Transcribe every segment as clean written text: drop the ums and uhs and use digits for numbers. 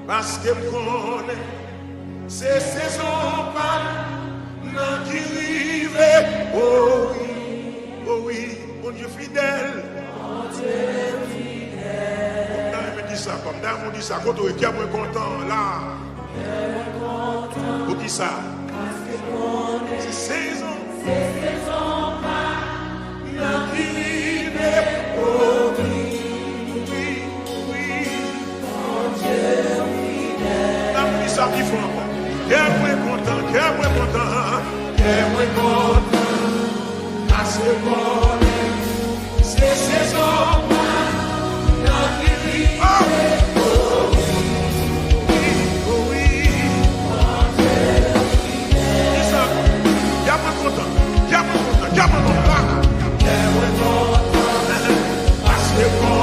Parce que je connais, c'est saison pas qui rive. Oh oui, mon Dieu fidèle. Mon Dieu fidèle. On me dit ça, comme d'hab, on dit ça, quand on est content là. Pour qui ça? C'est saison. C'est saison pas qui rive. Oh oui. Mon Dieu fidèle. On dit ça qui font encore. Qu'est-ce content, parce que bon, c'est saison, oui, c'est ça, y'a pas content, parce que bon,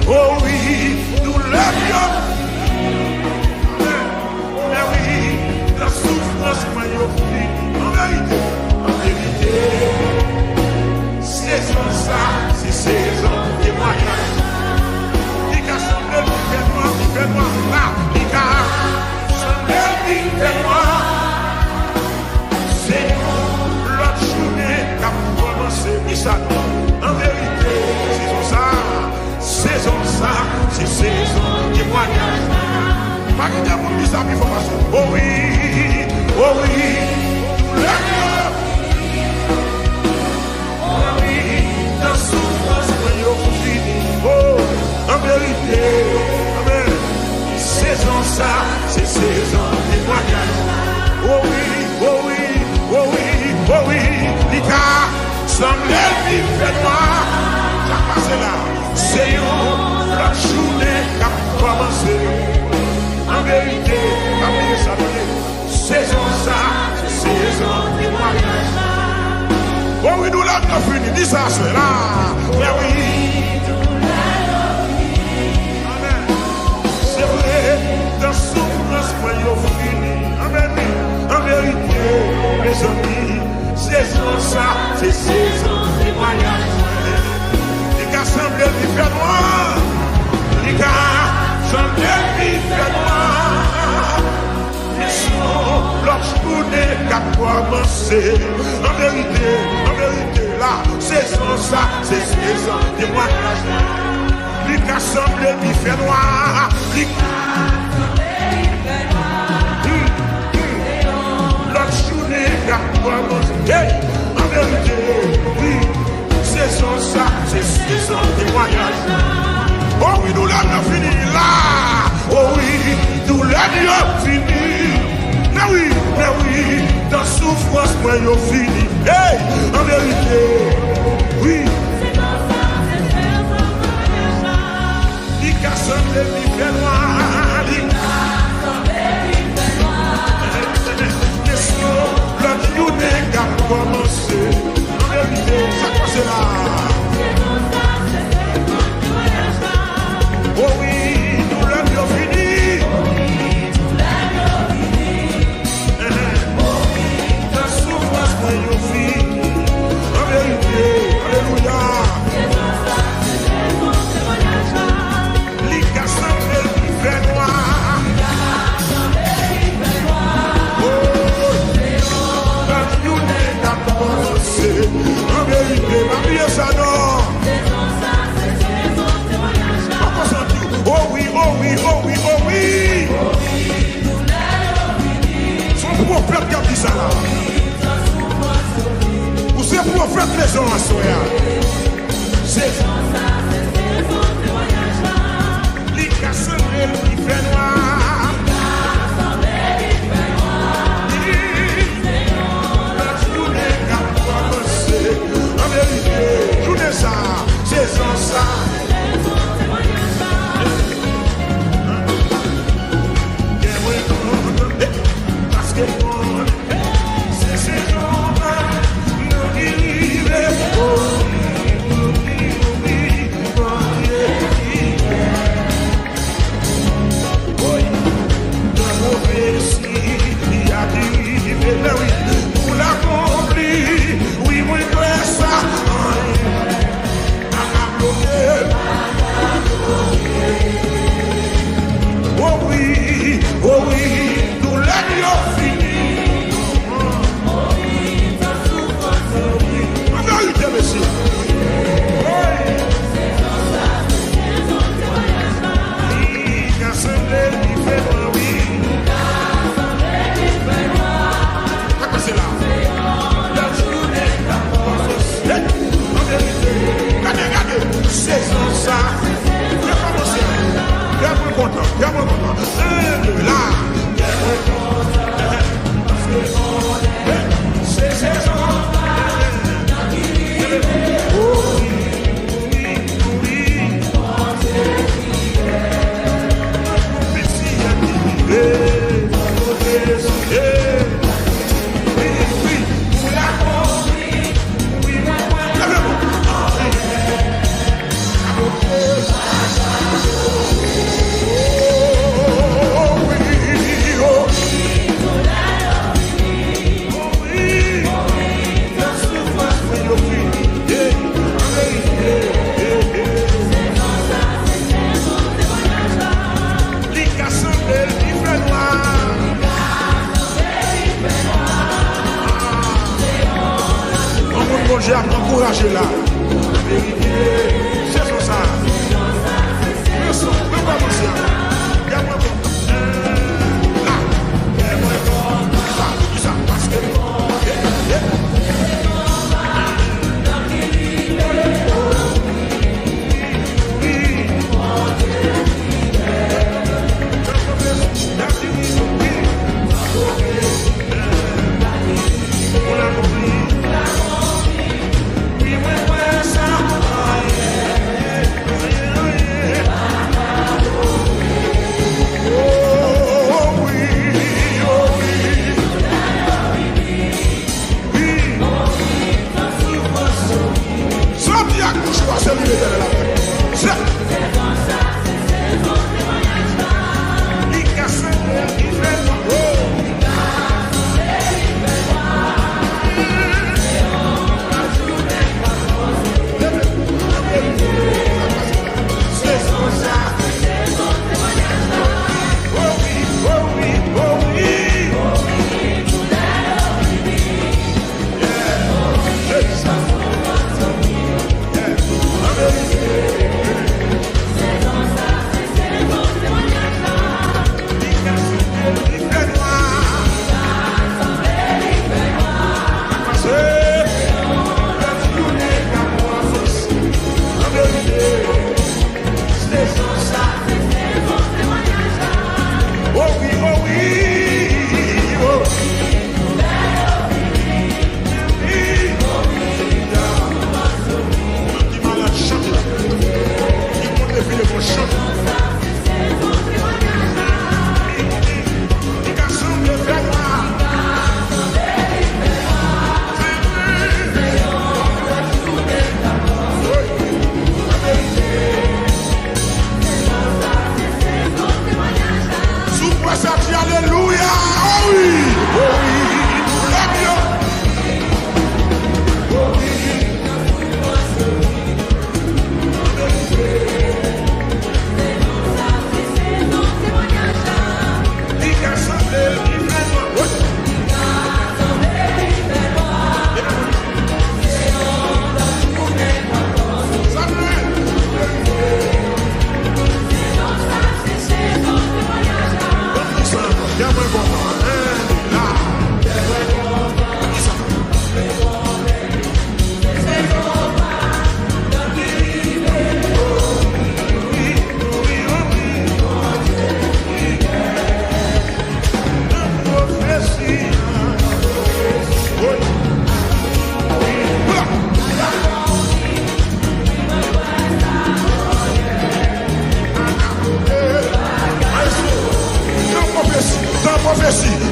oh oui, nous l'avions. Mais oui, la souffrance m'a offert. En vérité, saison ça, c'est saison témoignage. Il a semblé il fait noir, là, il a semblé il fait noir. C'est l'autre journée qui a commencé, ça en vérité, saison ça, c'est saison témoignage. Pas qu'il y a mon bizarre information. Oh oui, tout le monde. Oh oui, la souffrance, on fini. Oh, en vérité, amen. Saison ça, c'est saison témoignage. Oh oui, les gars, semblent vivre noir. Ça passe là. C'est la journée qui a commencé. En vérité, saison ça, c'est saison témoignage. Oh oui, nous l'avons fini, dis ça, c'est là. Mais oui, amen. C'est vrai, dans souffrance, moi, il fini. Amen. En vérité, mes amis, saison ça, c'est saison témoignage. Semble vivre noir, les gars, semble vivre noir. Ils sont l'autre journée qui a commencé. En vérité, là, saison ça, c'est saison témoignage. Les gars semble vivre noir, les l'autre journée qui a commencé. En vérité, oui. Saison ça, c'est saison témoignage. Oh oui, nous l'avons fini là. Oh oui, nous l'avons fini. Mais oui, dans souffrance, moi, nous fini. Hey, en vérité, oui. C'est dans ça, c'est saison témoignage. Les gars sont des vivres noirs. Les gars sont des vivres noirs. L'autre journée qui a commencé. Ça passe là. Oh oui, nous l'avons fini. Oh oui, la souffrance nous fini. En vérité, alléluia. Les gars semblent vivre noir. Oh, la journée n'a commencé. En vérité, ma vie est ça non. Oh oui. Son prophète qui a dit ça là. Ou c'est prophète les gens à soya. C'est les casseurs qui fait noir. La journée qui a commencé. En vérité, journée ça, saison ça. C'est saison, nous vivons. Oh oui, nous l'ayons fini. En vérité, monsieur. J'ai encouragé là. C'est ça.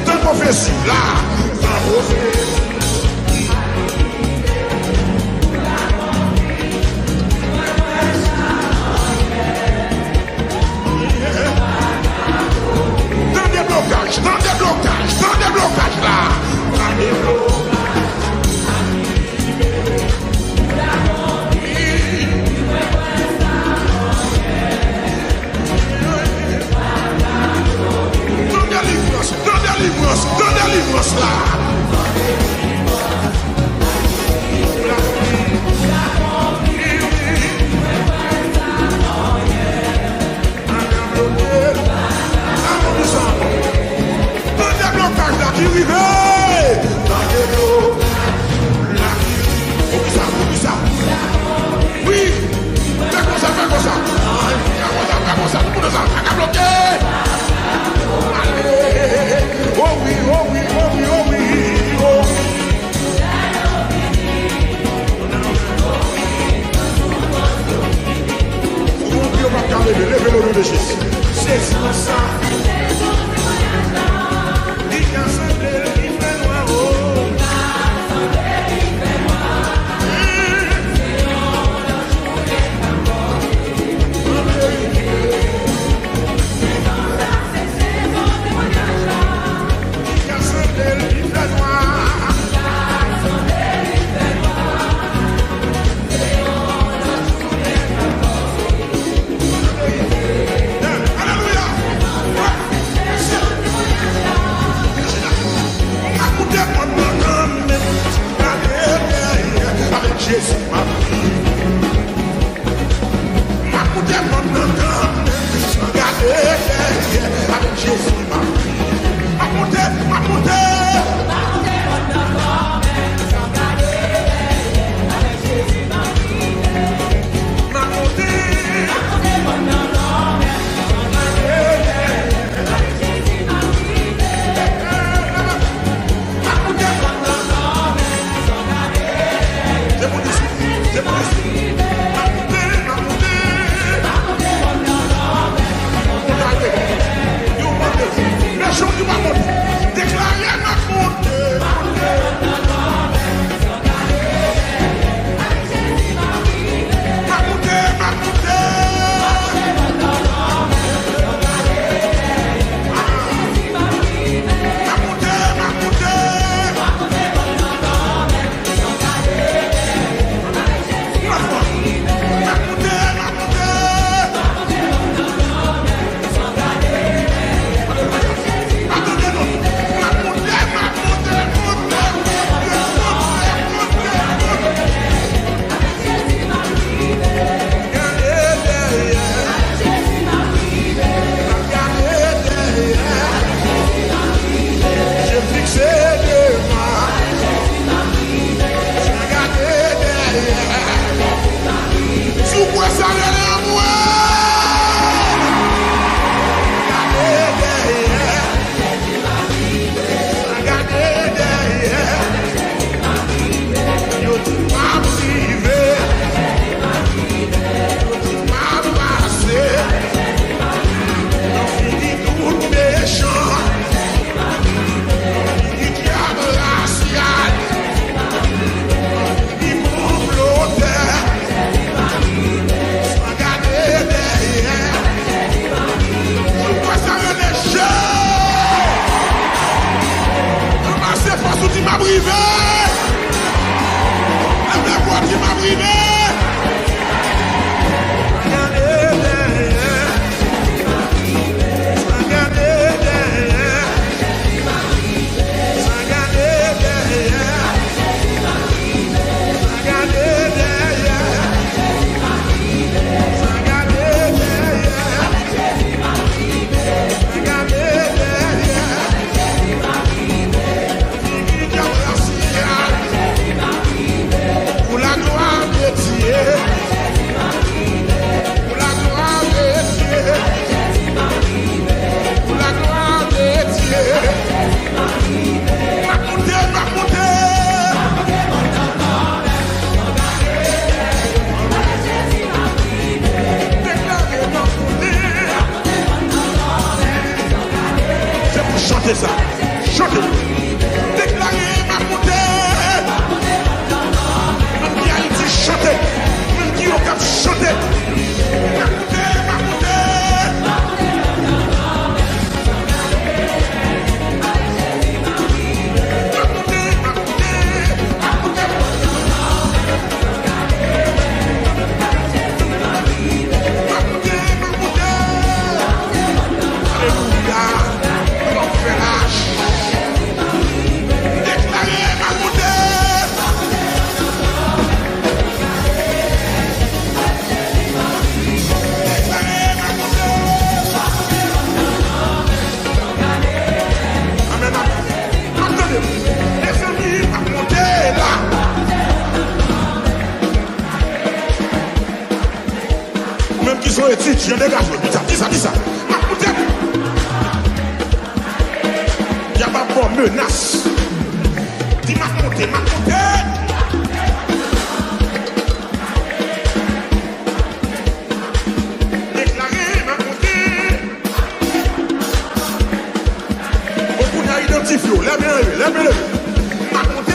C'est prophétie là. Dans des blocages là. Dans des blocages. Dans délivrance là. Qui vivait dans les lots, là, ça. Oui, fais comme ça. Fais comme ça, tout le monde ça, à bloquer. Allez, oh oui. Mon Dieu va calmer, levez le nom de Jésus. C'est ça. Jésus m'a pris. Ma coûté mon nom, regardez, avec Jésus m'a pris. Ma coûté. Ma coûté Chantez ça, chantez. Déclarez ma montée. Même qui a dit chanter, même qui a chanté. Ma montée, ma montée. Alléluia. Je dégage. Dis ça. Il n'y a pas de menace. Dis ma montée. Déclarer ma montée. Beaucoup n'a identifié. Lève-le. Ma montée.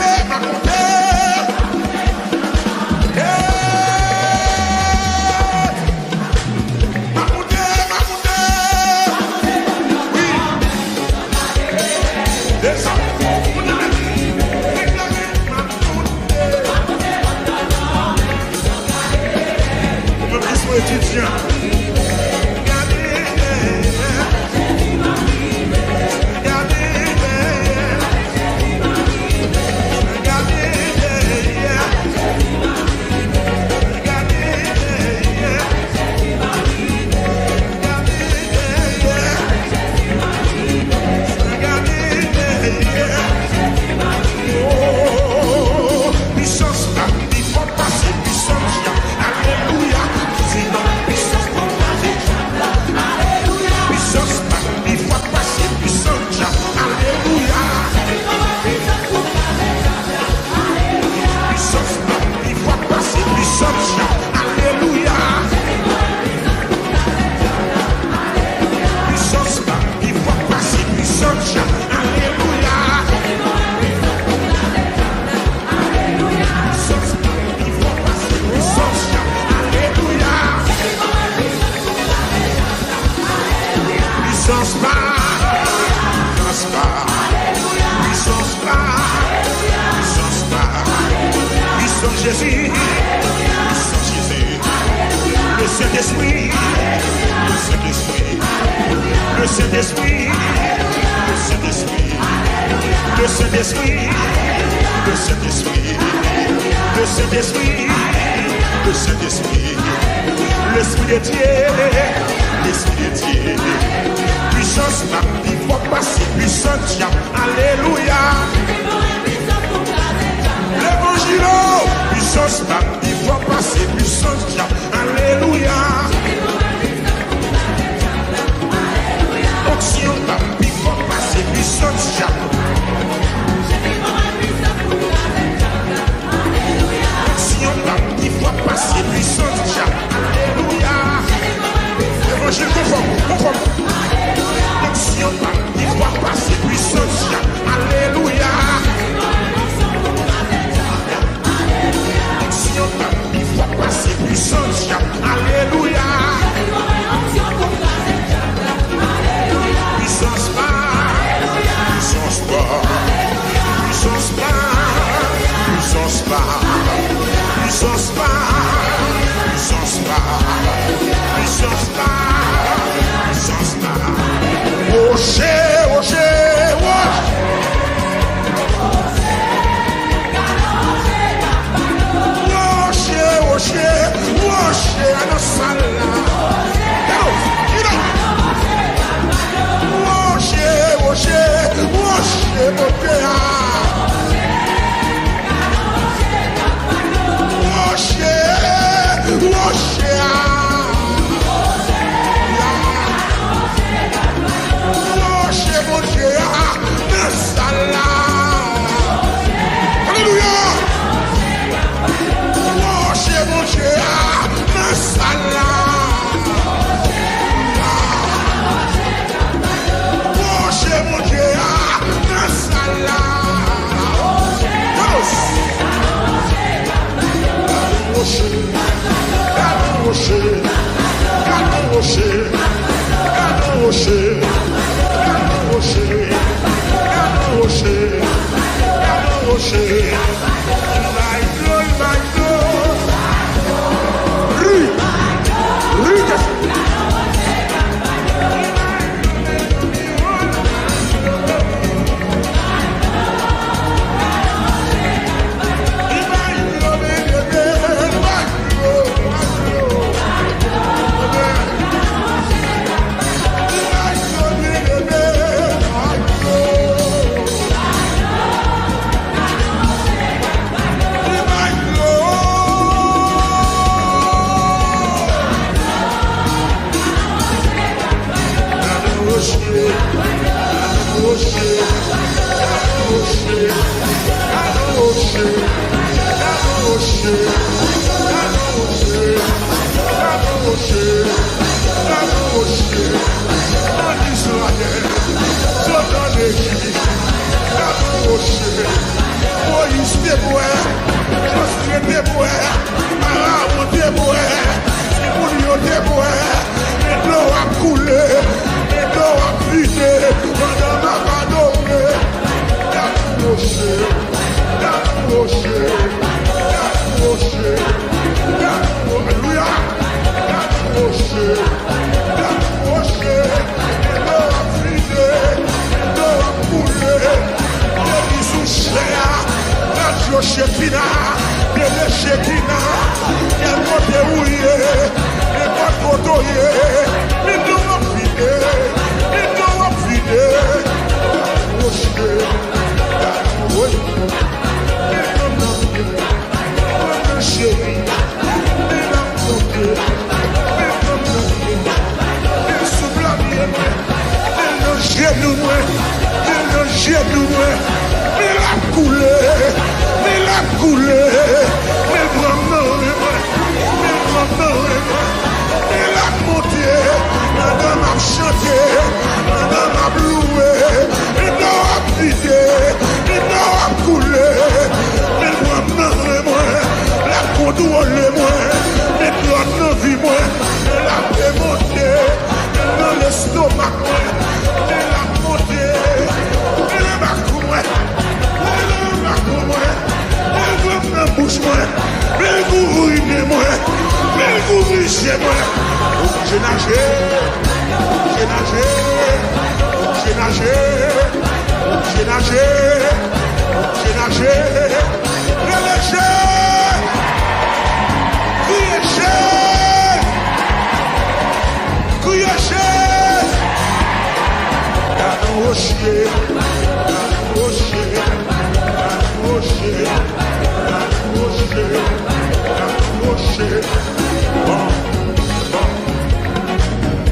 Jésus, le Saint-Esprit, le Saint-Esprit, le Saint-Esprit, le Saint-Esprit, le Saint-Esprit, le Saint-Esprit, l'Esprit de Dieu, l'Esprit de Dieu, puissance, il faut passer, puissance, alléluia. L'évangile, puissance, il faut passer, puissance, alléluia. Onction, il faut passer, puissance, onction, il faut passer, puissance, alléluia. L'évangile, conforme. Onction, il faut passer, puissance, alléluia. Il faut passer puissance.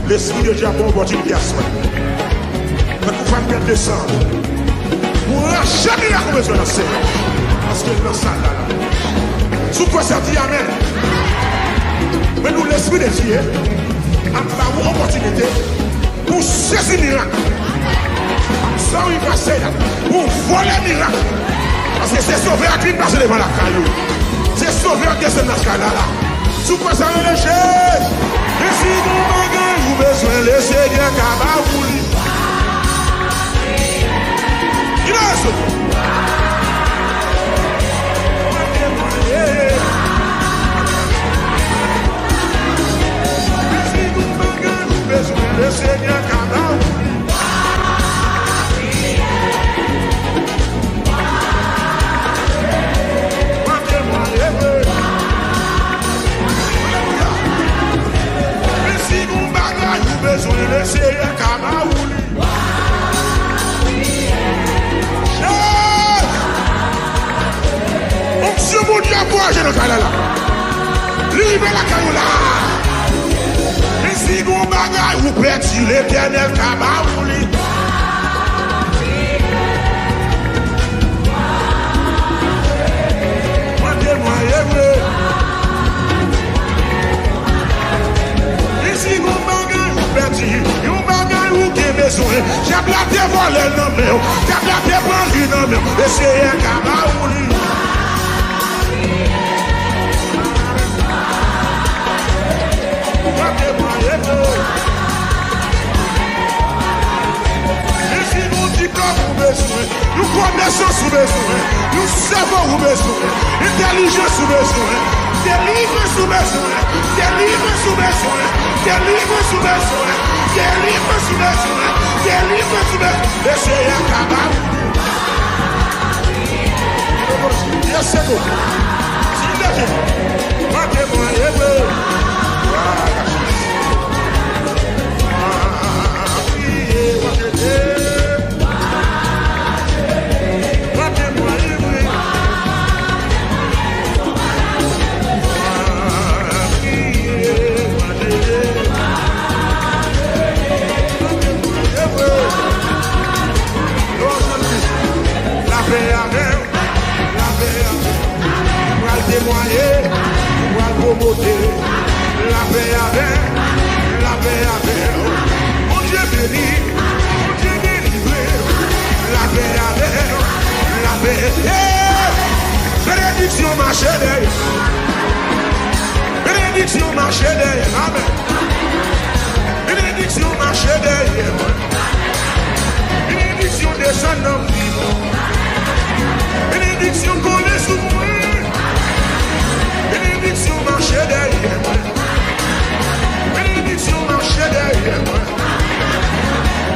L'esprit de Dieu a bon opportunité à soi. Mais vous faites bien descendre. Pour jamais la besoin de la scène. Parce que dans ça là. Sous quoi ça dit amen. Mais nous, l'esprit de Dieu a une opportunité pour saisir miracle. Ça, il va faire pour voler miracle. Parce que c'est sauveur qui passe devant la caillou. C'est sauveur qui est dans ce cas-là. Sous quoi ça va léger. Et si vous bagage, vous besoin de laisser bien qu'à vous lire. Il a ce et si vous bagage, vous besoin de laisser bien qu'à vous lire. Besoin de laisser un camaouli. On se mout à boire, je ne sais pas. Libre la caoula. Mais si vous bagaille, vous perdez l'éternel camaouli. Si vous bagaille, vous bagage ou qui besoin. J'ai blaté voler non mais, j'ai blaté prendre non mais, et c'est un camaouli. Et si vous diplôme vous besoin, nous connaissons sous besoin, nous savons vous besoin, intelligence sous besoin, délivrance sous besoin, délivrance sous besoin, délivrance sous besoin, délivrance sous besoin, délivrance sous besoin, et c'est un camaouli. Yes, c'est bon. C'est d'accord. Partez-moi, marche derrière. Bénédiction marche derrière. Amen. Bénédiction marche derrière. Bénédiction descend dans le vivant. Bénédiction connaît sous moi. Bénédiction marche derrière. Bénédiction marche derrière.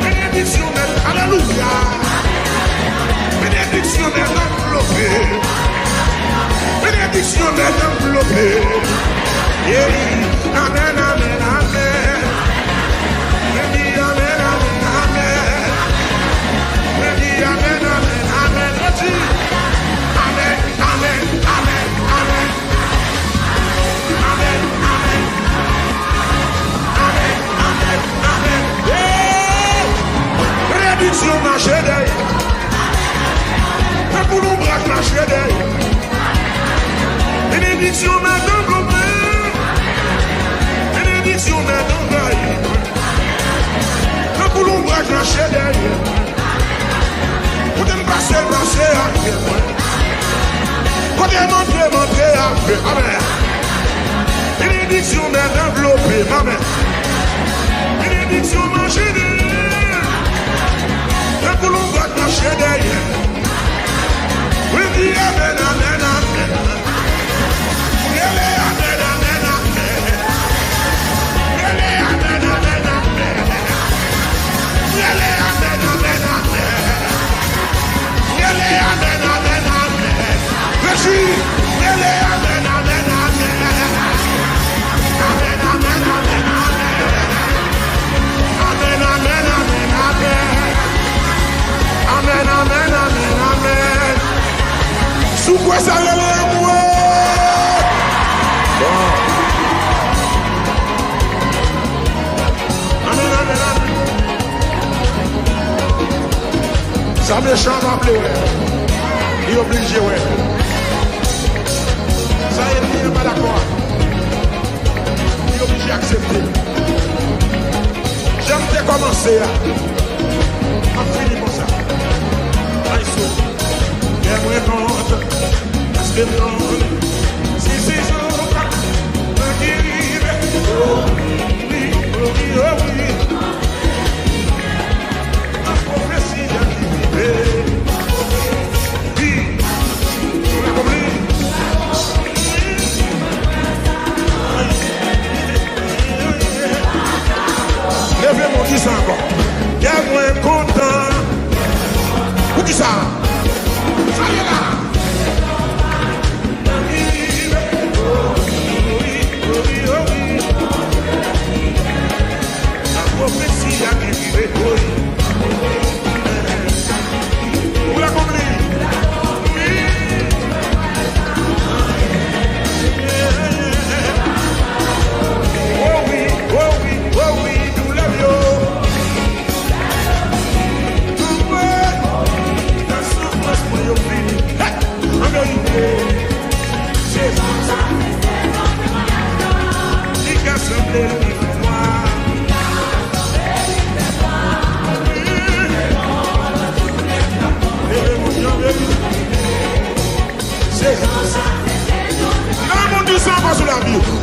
Bénédiction est alléluia. Bénédiction est enveloppée. Bénédiction est enveloppée. Amen, amen, amen. Amen, amen, amen. Amen, amen, amen. Amen, amen, amen, amen. Amen, amen. Amen, amen, amen. Bénédiction marche derrière. Un boulot braque marche derrière. Bénédiction m'est enveloppée. Bénédiction m'est envahie. Un boulot braque marche derrière. Vous devez passer à pied. Vous devez monter à pied. Amen. Bénédiction m'est enveloppée. Amen. Bénédiction marche derrière. Un boulot braque marche derrière. We be amen, amen, amen. Really amen, amen, amen. Really amen, amen, amen. Really amen, amen, amen. Really amen, amen, amen. Merci. Really amen, amen, amen. Amen, amen, amen, amen. Amen, amen, amen, amen. Amen, amen, amen, amen. Sous quoi ça relève moi? Bon. Amen, amen, amen. Ça méchant va pleurer. Il est obligé, ouais. Ça y est, il n'est pas d'accord. Il est obligé d'accepter. J'aime bien commencer. On finit comme ça. Aïe, moi compte, parce que non, si c'est ça, qui vive, oh oui, oh oui, oh oui. La prophétie a vivé, oui, on l'a compris. Levez mon qui ça encore, y'a moins content, ou qui ça?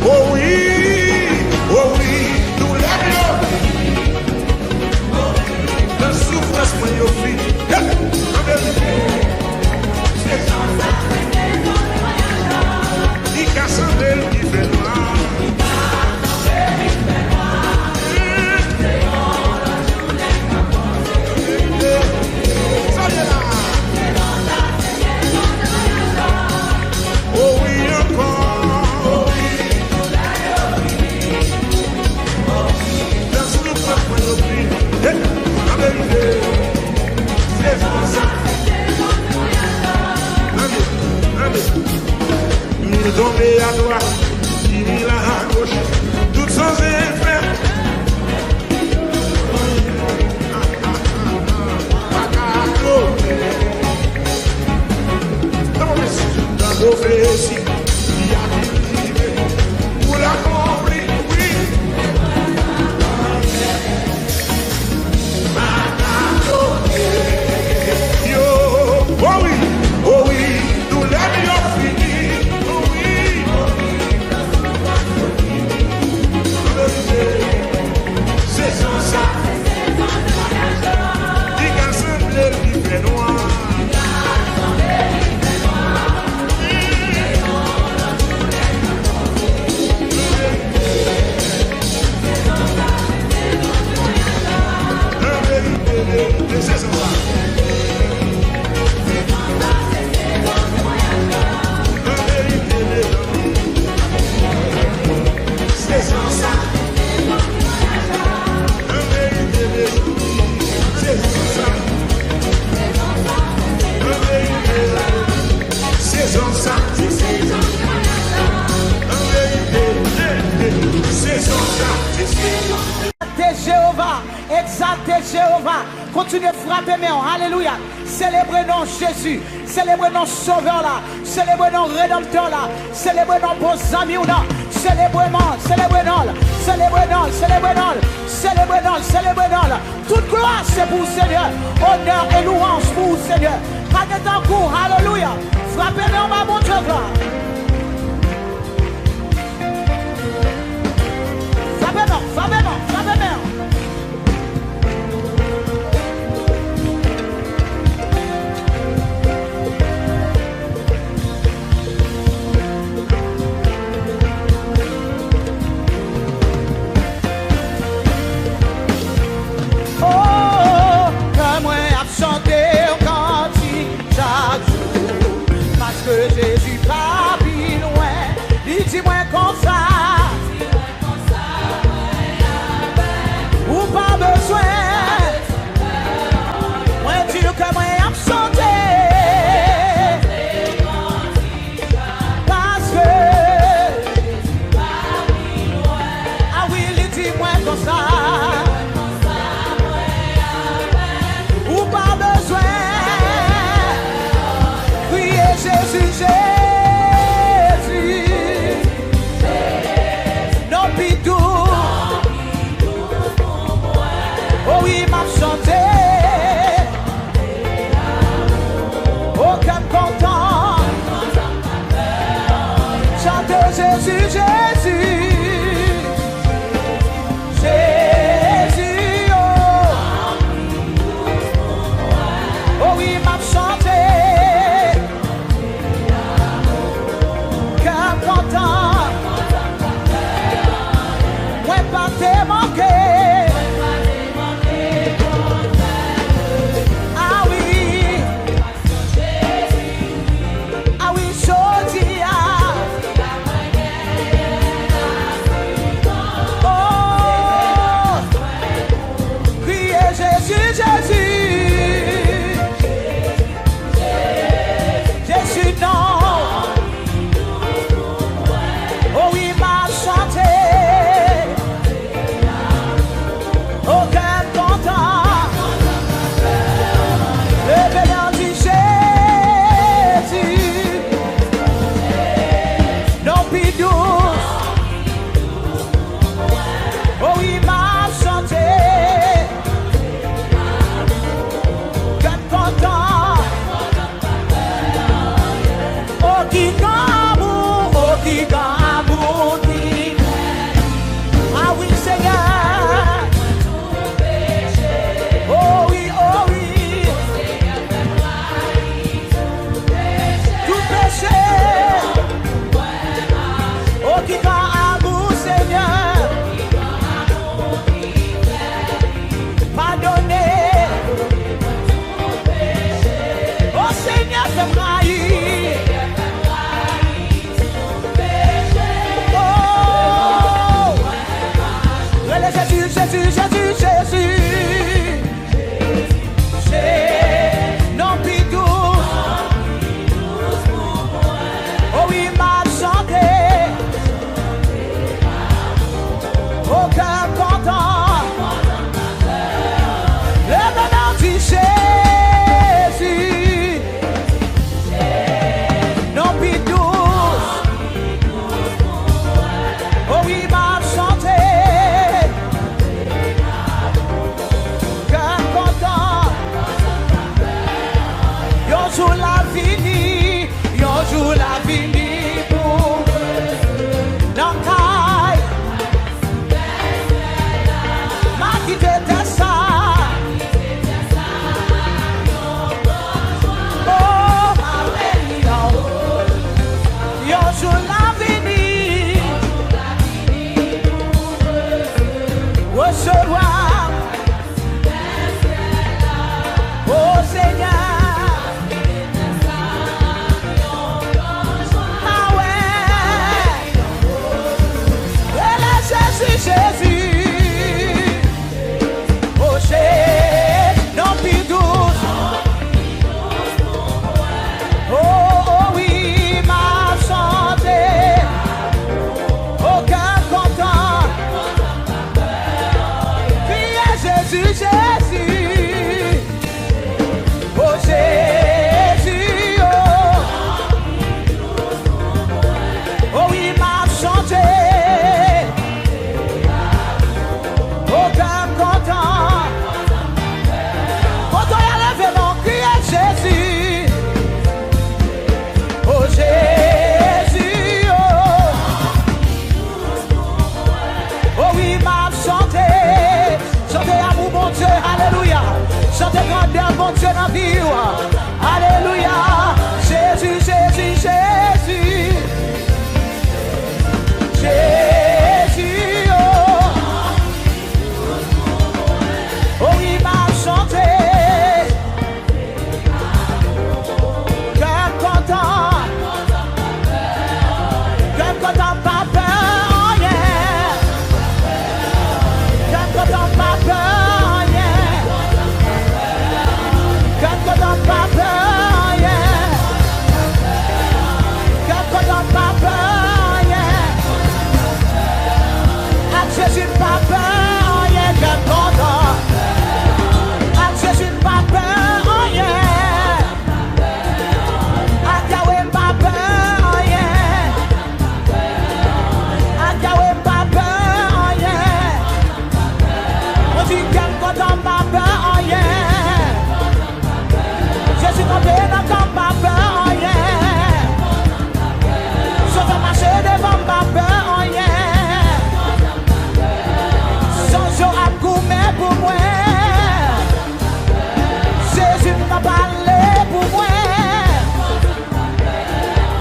Oh oui, nous l'avions. La souffrance pour nos filles. Il casse un bel qui fait noir. Oh oui, encore. Nous tomber à droite, il est là à gauche, toutes sans effet. La prophétie, il y a arrivé, vous l'a compris, oui. Oh oui, nous l'avions fini. Oh Jéhovah, exaltez Jéhovah, continuez de frapper, mais alléluia, célébrez non Jésus, célébrez non Sauveur là, célébrez non Rédempteur là, célébrez non beaux amis ou non, célébrez non, célébrez non, célébrez non, célébrez non, célébrez non, célébrez non, toute gloire c'est pour le Seigneur, honneur et louange pour le Seigneur, pas de temps court, alléluia, frappez non ma bon Dieu gloire. Frappez non, frappez non. Que Jésus pas plus loin, il dit moi comme ça, ou Chantez grandeur, mon Dieu, dans la vie. Alléluia. Jésus, Jésus, Jésus. Jésus, oh, il m'a chanté. Cœur content, pas peur, yeah. Cœur content, pas peur, yeah. Cœur content, pas peur, yeah. Cœur content, pas peur, yeah. Jésus pas peur, yeah, cœur content. Jésus pas peur, yeah. Yahweh pas peur, yeah. Yahweh pas peur, yeah. On dit cœur content pas peur, yeah. Jésus tombé dans ton pas peur, yeah. Sauf à marcher devant pas peur, yeah. Pour moi, Jésus m'a parlé pour moi.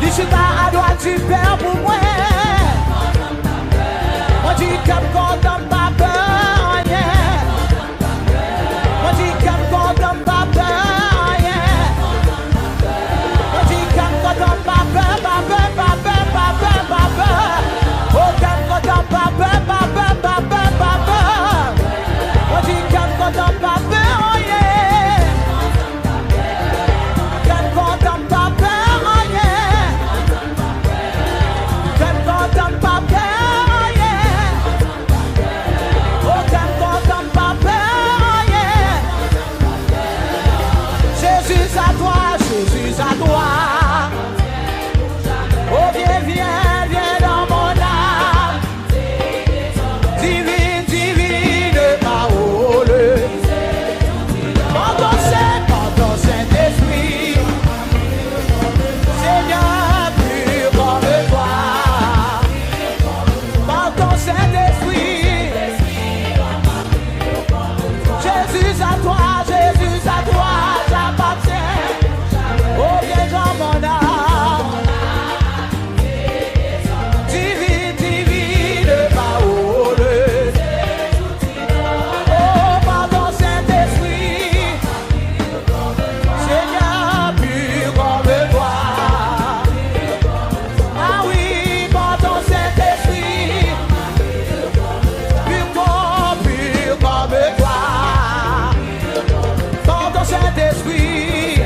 Il suis à droite du Père pour moi. On dit comme content pas peur, yeah. On dit comme content pas peur, yeah. On dit comme content pas peur, pas peur, pas peur, pas peur, pas peur. Oh, comme content pas peur, pas peur, pas peur, pas peur. On dit comme content pas peur, yeah. Comme content pas peur, yeah. Comme content pas peur, yeah. Oh, comme content pas peur, yeah. Jésus à toi, Jésus à toi. Oh, viens, viens, viens dans mon âme. Divine, divine parole. Quand ton Saint-Esprit, Seigneur, pur comme toi. Quand ton Saint-Esprit, Jésus à toi, j'appartiens. Oh, viens dans mon âme. Divine, divine parole. Oh, par ton Saint-Esprit, Seigneur, pur comme toi. Ah oui, par ton Saint-Esprit, pur comme toi. Par ton Saint-Esprit,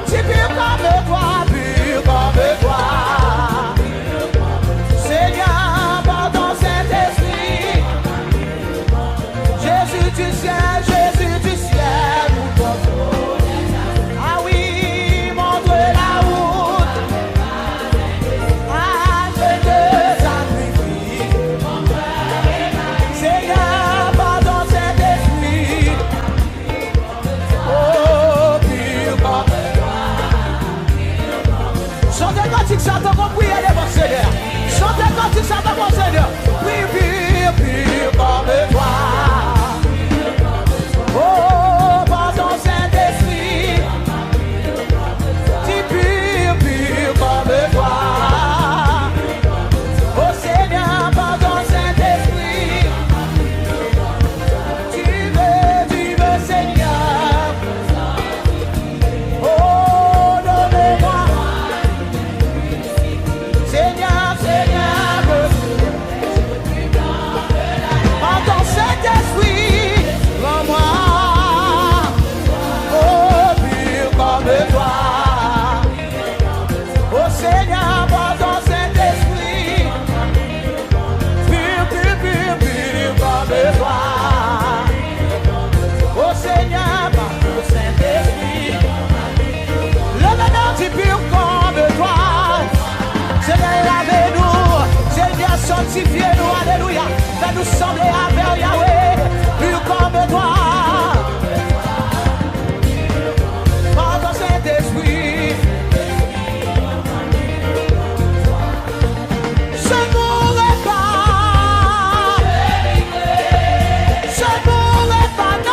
c'est pur comme toi, pur comme toi. Seigneur, par ton Saint-Esprit, Jésus du ciel, nous portons. Ah oui, montre la route à te sacrifier. Seigneur, par ton Saint-Esprit, oh, pur comme toi. Chantez quand ça t'en va prier devant Seigneur. Chantez quand ça t'en va Seigneur. Pur, pur, pur comme toi. Oh, par ton Saint-Esprit, dis pur, pur comme toi. Oh Seigneur, par ton Saint-Esprit, tu veux Seigneur. Oh, donne-moi, Seigneur, Seigneur, par ton Saint-Esprit, rends-moi, oh, pur comme toi. Oh Seigneur, par ton Saint-Esprit, pur, pur, pur, pur comme toi. Oh Seigneur, par ton Saint-Esprit, le maintenant dit pur comme toi. Seigneur, lavez-nous, Seigneur, sanctifiez-nous, alléluia. Fais-nous sembler avec Yahweh, pur comme toi. Par ton Saint-Esprit, je ne mourrai pas, je ne mourrai pas, non.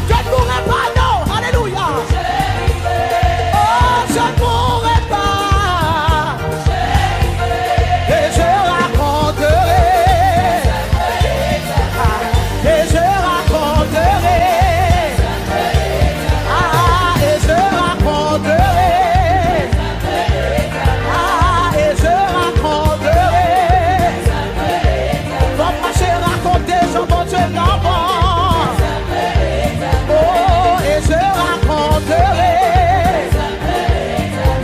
Je ne mourrai pas, non. Alléluia. Oh, je ne mourrai pas. Et je raconterai. Et je raconterai. Ah, et je raconterai. Ah, et je raconterai. Bon, moi j'ai raconté, son bon Dieu non bon. Oh, et je raconterai.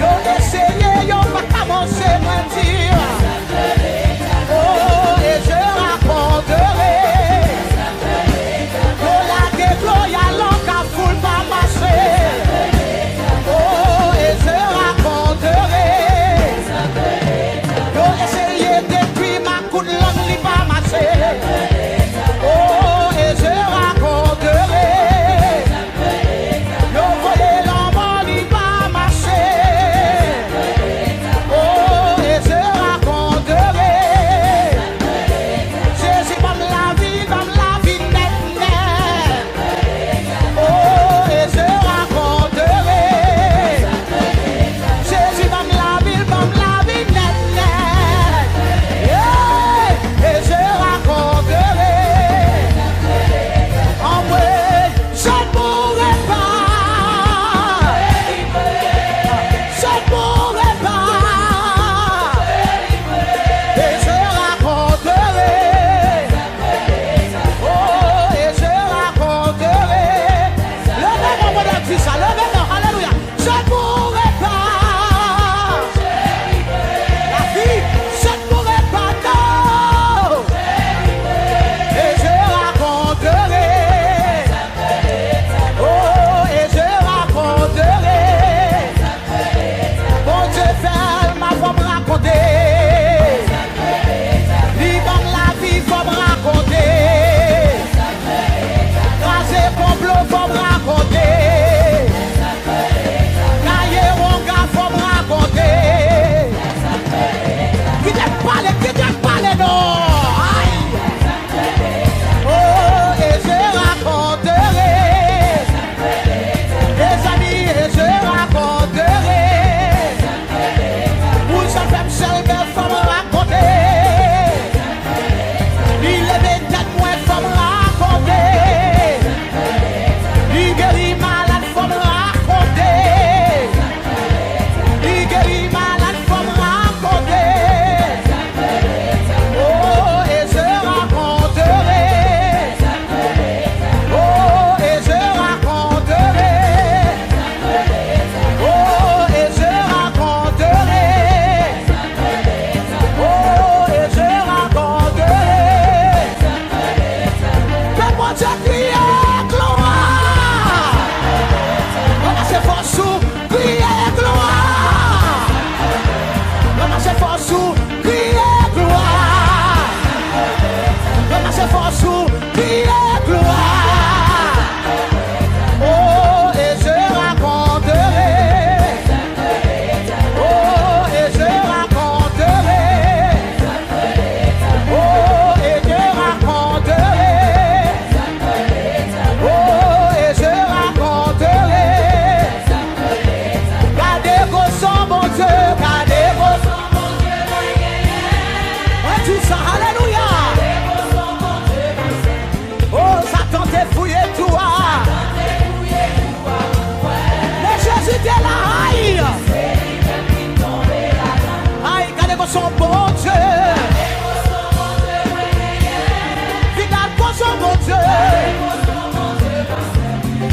Yo essayé, yo pas commencé à dire. Oh, et je raconterai. Yo la gloria l'enca foule pas marcher. Oh, et je raconterai. Yo essayé depuis ma coup de langue li pas marcher. Oh, et je raconterai. Yo volé l'homme li pas marcher. Oh, et je raconterai. Jésus va me la vie net net. Oh, et je raconterai. Jésus va me la vie net net. Yeah. Et je raconterai. En vrai, je ne mourrai pas. Je ne mourrai pas. Et je raconterai. Oh, et je raconterai. Levez-moi, mon Dieu, ça, levez-moi, alléluia. Je ne mourrai pas. La vie, je ne mourrai pas, non. Et je raconterai. Oh, et je raconterai. Bon Dieu fait ma femme raconter. Vivant la vie, faut me raconter. Raser complot, faut me raconter. Cahier ronga, faut me raconter. Qui te parle, non. Aïe. Oh, et je raconterai. Les amis, et je raconterai. Où ça fait seul, mais faut me raconter. Il est peut-être moins, faut me raconter. Il guérit malade, faut me raconter. Il guérit malade, faut me raconter. Oh, et je raconterai. Oh, et je raconterai. Oh, et je raconterai. Oh, et je raconterai. Fais-moi Dieu crier gloire. On a ses forces sous crier gloire. On a ses forces sous crier gloire. On a ses forces sous crier gloire. Oh, et je raconterai. Oh, et je raconterai. Oh, et je raconterai. Oh, et je raconterai. Gardez vos sons, mon Dieu, gardez vos sons, mon Dieu. Ouais, tout ça, alléluia. Oh, Satan t'est fouillé toi. Mais Jésus t'est là, aïe. Aïe, gardez vos sons, bon Dieu. Final, vos sons, bon Dieu.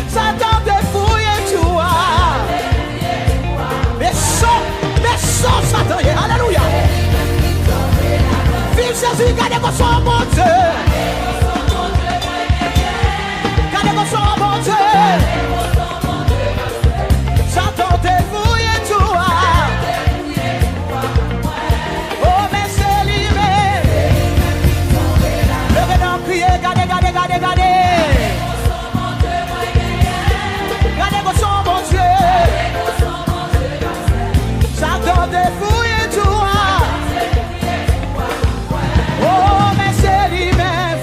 Satan t'est fouillé toi. Mais sans Satan, alléluia. Vive Jésus, gardez vos sons, bon Dieu. Gardez vos sons, bon Dieu. Satan t'est fouillé toi. Oh, mais c'est libre. Levez-nous, criez, gardez. Gardez vos sons, bon Dieu. Satan t'est fouillé toi. Oh, mais c'est lui-même.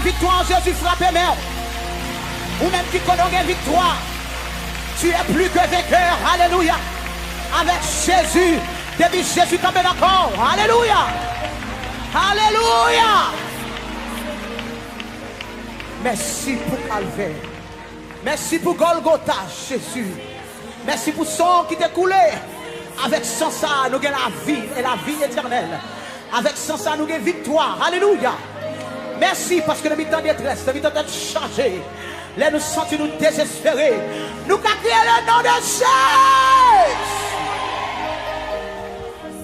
victoire en Jésus, frappez main. Ou même qui connaît victoire. Tu es plus que vainqueur. Alléluia. Avec Jésus. Depuis Jésus t'emmène encore. Alléluia. Alléluia. Merci pour Calvaire. Merci pour Golgotha, Jésus. Merci pour sang qui t'est coulé. Avec sang ça, nous avons la vie et la vie éternelle. Avec sang ça, nous avons victoire. Alléluia. Merci parce que nous avons détresse, nous avons d'être chargés. Là, nous sentons nous désespérés. Nous avons crié le nom de Jésus.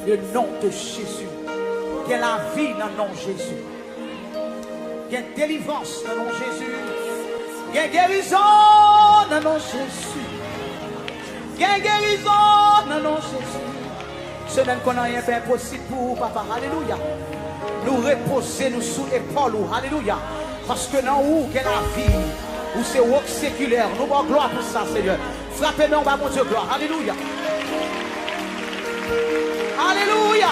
Le nom de Jésus. Il y a la vie dans le nom de Jésus. Il y a délivrance dans le nom de Jésus. Il y a guérison dans le nom de Jésus. Il y a guérison dans le nom de Jésus. Ce n'est qu'on n'a rien fait impossible pour papa. Alléluia. Nous reposer nous sous l'épaule. Alléluia. Parce que dans où il y a la vie, où c'est work séculaire. Nous avons gloire pour ça, Seigneur. Frappez-nous, on va mon Dieu gloire. Alléluia. Alléluia.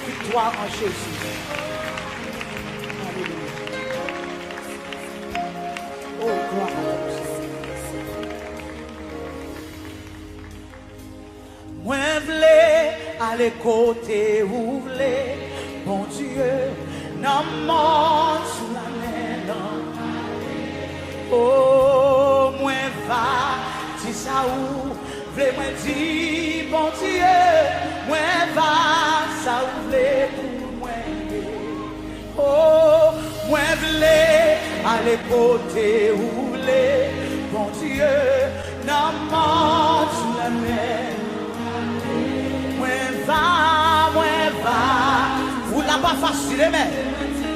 Victoire en Jésus. Alléluia. Oh, gloire à Dieu. Moi, v'lais aller côté où v'lais, bon Dieu, non, mon sous la main. Oh, moi, va, dis ça où, v'lais, moi, dis, bon Dieu, moi, va, ça où v'lais pour moi. Oh, moi, v'lais aller côté où v'lais, bon Dieu, non, mon sous la main. Vous n'avez pas facile, mais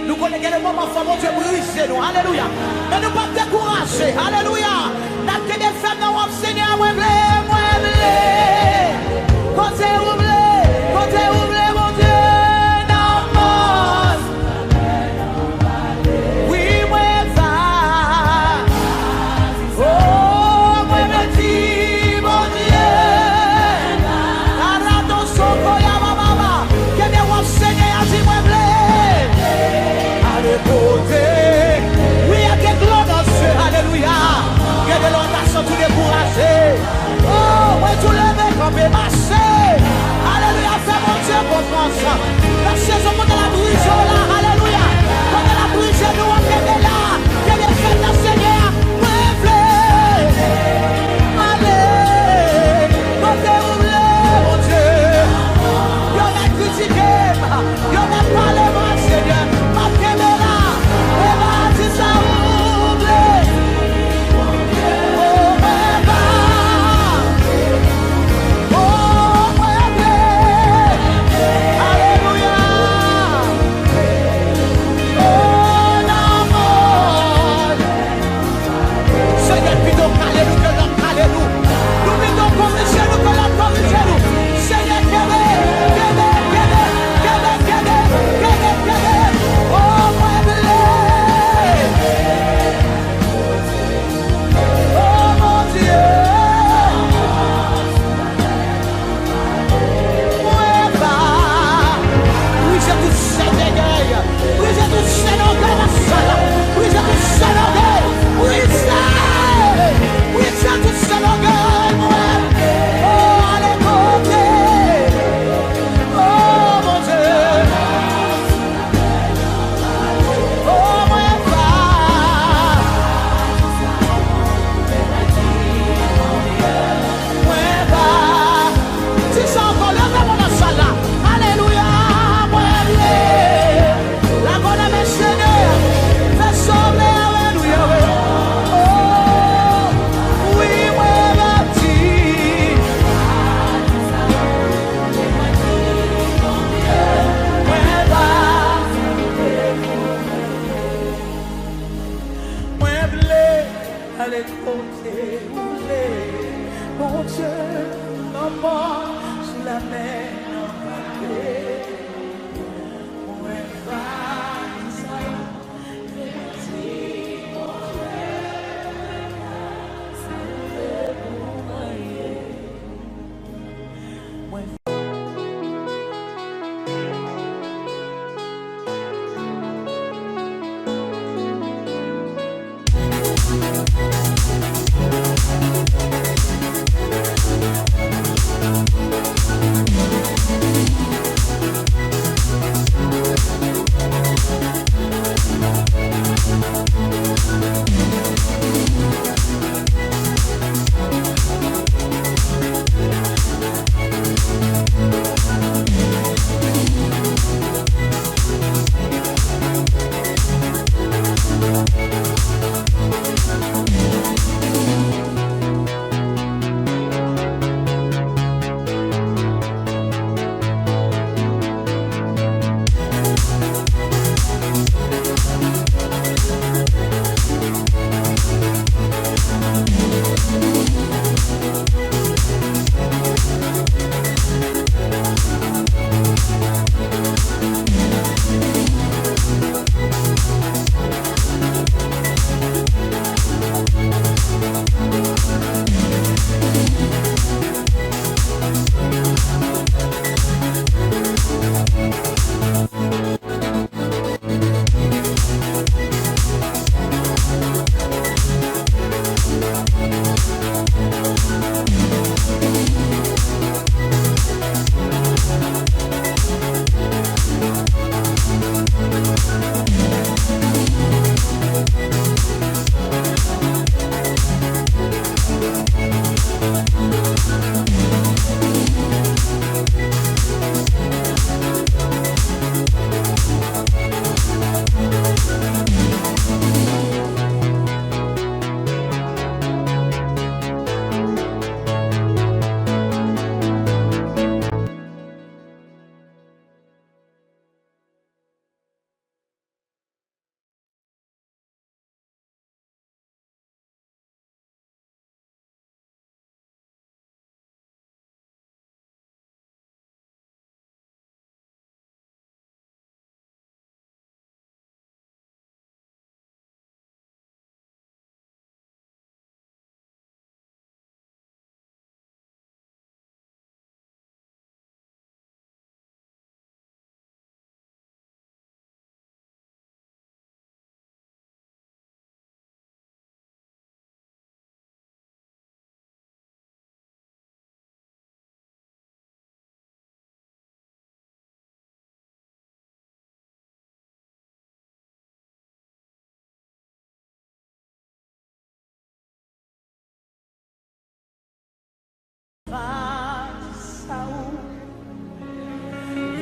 nous connaissons le moment où mon Dieu brise nous. Alléluia. Mais nous ne pas décourager. Alléluia. Nous avons des femmes dans le Seigneur. Moi, côté oublé, mon Dieu. Oui, moi, va. Oh, moi, me dis, mon Dieu. Oui, il y a des gloires dans ce alléluia. Il y a des langations tout découragées. Oh, ouais, tout le mec on peut marcher. Alléluia, fais mon Dieu confiance. La saison de la brise là, alléluia. Quand la brise nous on est là. Il y a des fêtes dans Seigneur. Allez, quand t'es oublié, mon Dieu. Il y en a critiqué, il y en a parlé, mon Seigneur.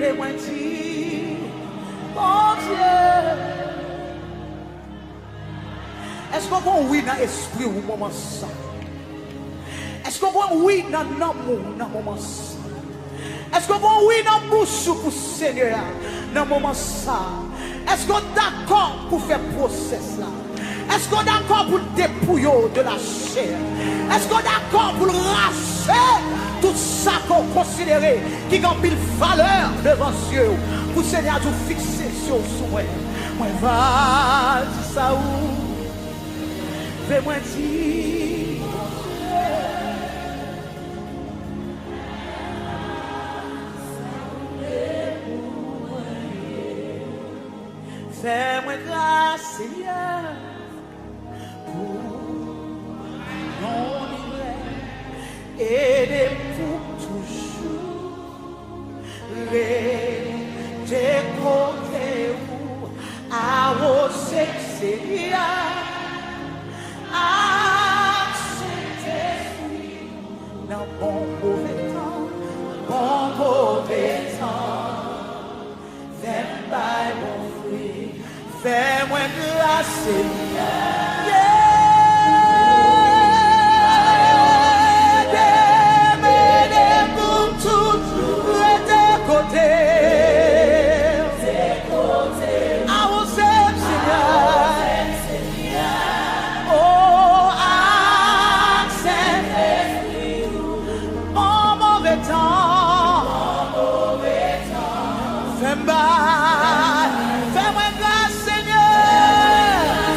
Fais-moi dire, mon Dieu. Est-ce qu'on va oui dans l'esprit au moment ça? Est-ce qu'on va oui dans l'amour dans le moment ça? Est-ce qu'on va oui dans la bouche pour le Seigneur dans le moment ça? Est-ce qu'on est d'accord pour faire le process là? Est-ce qu'on est d'accord pour le dépouiller de la chair? Est-ce qu'on est d'accord pour le racheter tout ça qu'on considère qui a une valeur devant Dieu? Pour le Seigneur nous fixer sur soi. Moi, va dire ça où? Fais-moi dire. Fais-moi grâce, Seigneur, pour mon livret et pour toujours. Rester côté où à vos Seigneur. Dans bon mauvais temps, fais-moi mon fruit, fais-moi grâce, Seigneur. M'aider pour tout, de côté, à vos Seigneur. Fais-moi grâce, Seigneur.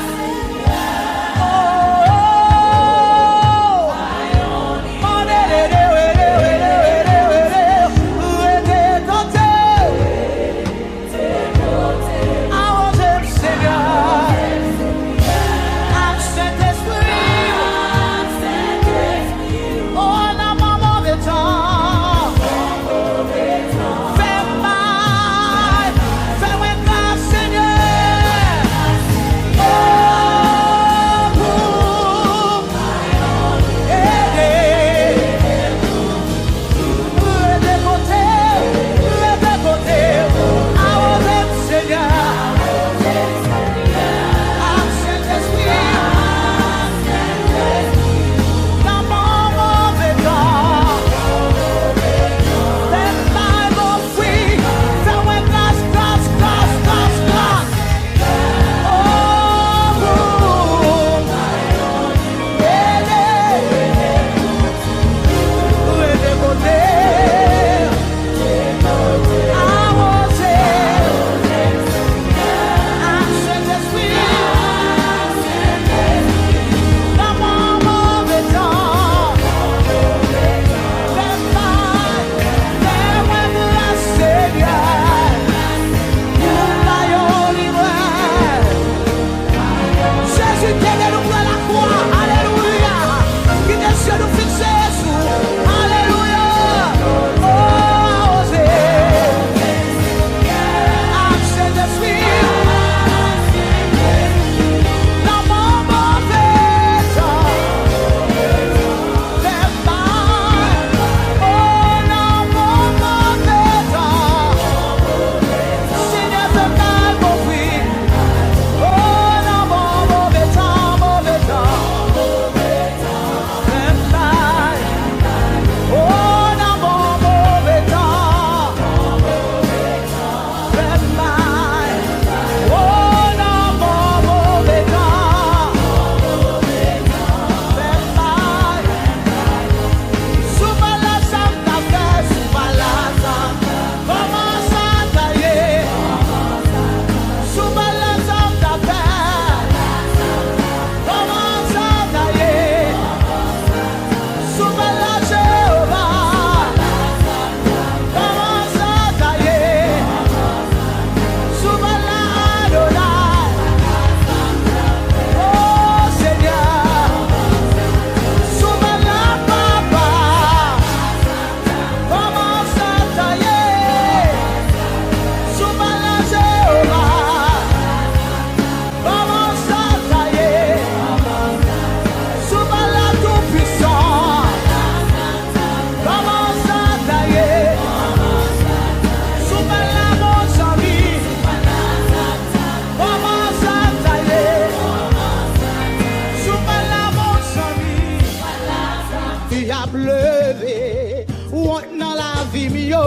Jésus a pleuvé, ou dans la vie mio,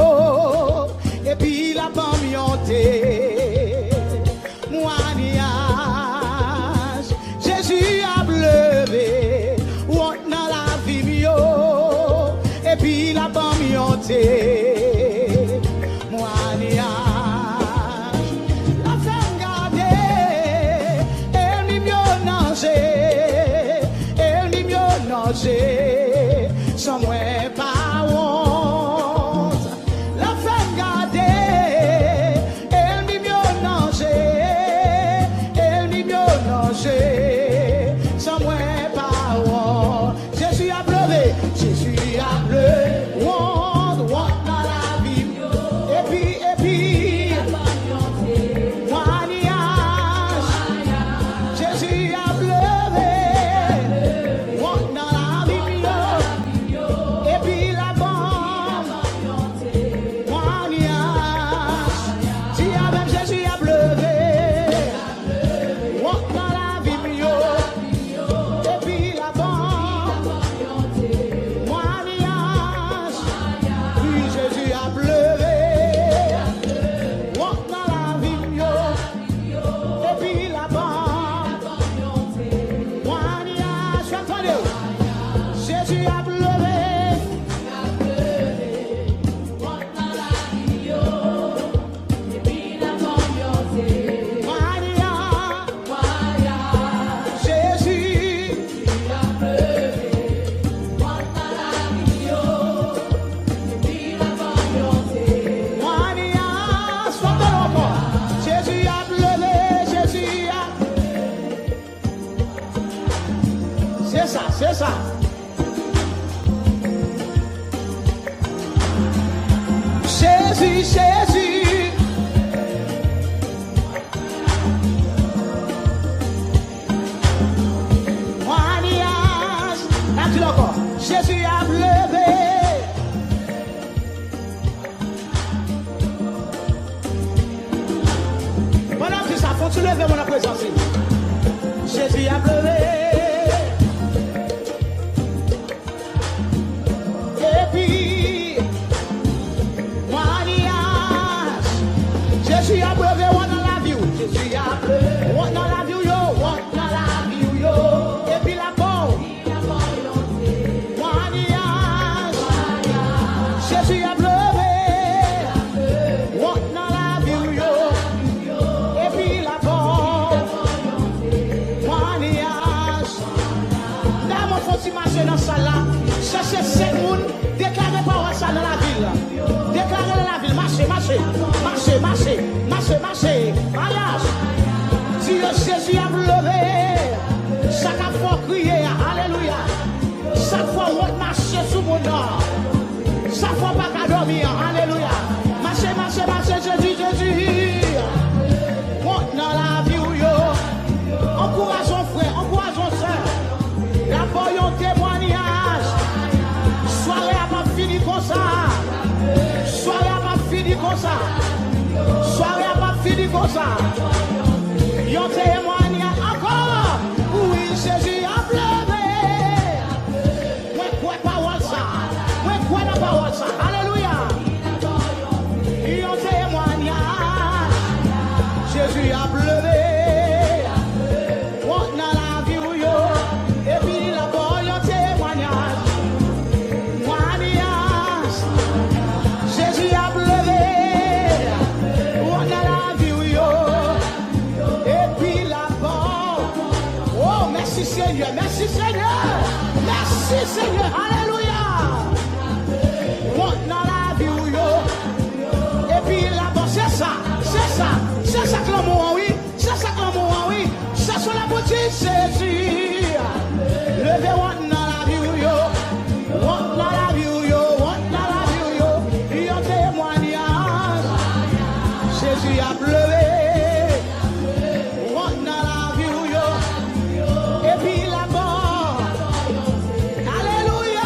et puis la bamionté. Moignage, Jésus a pleuvé, ou dans la vie mio, et puis la bamionté. Sans moi pas honte, la femme gardée, elle m'y mieux nager, sans moi pas honte. Jésus a pleuvé, honte dans la vie, et puis, moignage, Jésus a pleuvé, honte dans la vie. Et puis la bombe, moignage, si avec Jésus a pleuvé, on dans la vie mieux. Et puis la bombe, moignage, puis Jésus a pleuvé, on dans la vie mieux. Et puis la bombe, moignage, entendez, Jésus a pleuvé. C'est ça. Jésus. Moignage. Là-dessus encore. Jésus a pleuvé. Pendant que ça, faut-tu lever mon présence? Jésus a pleuvé. Jésus a pleuvé, one dans la vie. Jésus a pleuvé, one dans la vie, yo. One dans la vie, yo. Et puis la peau. Moignage. Jésus a pleuvé, one dans la vie, yo. Et puis la peau. Moignage. Là, mon faut s'y marcher dans ça là. Cherchez 7 moun, déclarez parole ça dans la ville. Déclarez dans la ville, marchez. Mariage. Si le Jésus a pleuvé, chaque fois crier, alléluia. Chaque fois on marche sous mon nom. Chaque fois pas qu'à dormir, alléluia. Marchez, Jésus. Monte dans la vie, yo. Encourageons frère, encourageons soeur. La voyons témoignage. Soirée a pas fini comme ça. Soirée a pas fini comme ça. Yon témoignage encore. Oui, Jésus a pleuvé. Moi, quoi parole ça? Moi, quoi la parole ça? Alléluia. Yon témoignage. Jésus a pleuvé. On a la vie où yo. Et puis là-bas, yon témoignage. Moignage. Jésus a pleuvé. On a la vie où yo. Et puis là-bas. Oh, merci Seigneur. Merci Seigneur. Alléluia. On a la vie où yo. Et puis là-bas, c'est ça que l'amour, oui. C'est ça que l'amour, oui. C'est sur la boutique, Jésus. Levez, on dans la vie où yo. On dans la vie où yo. Yon témoignage. Jésus a pleuvé. On dans la vie où yo. Et puis là-bas. Alléluia.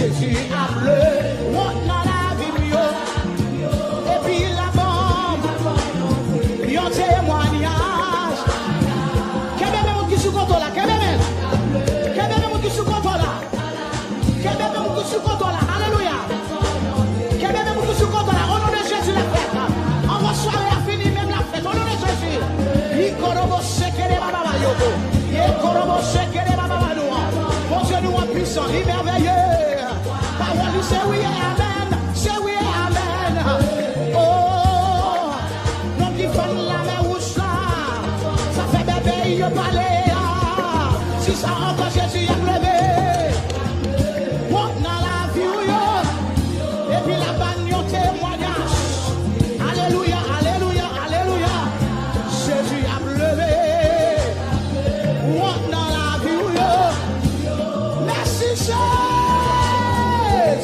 Jésus a bleu, monte dans la vie, et puis la bombe, yon témoignage. Quel même monde qui sous contrôle là, quel même monde qui sous contrôle là, quel même monde qui sous contrôle là, alléluia. Quel même monde qui sous contrôle là, au nom de Jésus la fête. On va soirée à finir même la fête, au nom de Jésus. Il korobo sekere baba yobo, il korobo sekere baba noa. Mon Dieu nous est puissant, il est merveilleux. Parole lui c'est oui et amen, c'est oui et amen. Oh, l'homme qui fait la mer rouge là, ça fait bébé il parle. Si ça encore Jésus a levé, monte dans la vie et puis la bagne témoignage. Alléluia, alléluia, alléluia. Jésus a levé, monte dans la vie. Merci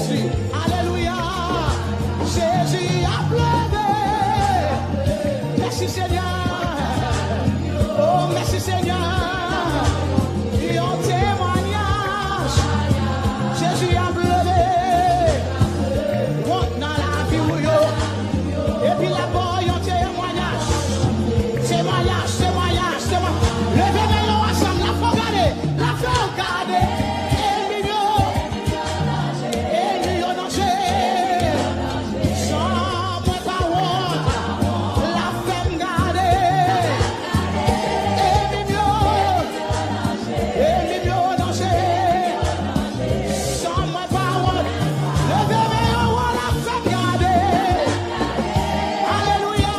Jésus, alléluia. Jésus a levé. Merci Seigneur. Oh merci Seigneur. Et en témoignage, Jésus a levé, monte dans la vie. Et puis là-bas, il y a un témoignage. Témoignage, témoignage, témoignage. Levez-les ensemble, la faut garder, la faut garder. Et million danger. Sans moi pas honte, la femme garder. Et million danger. Sans moi pas honte, levez-les la femme garder. Alléluia.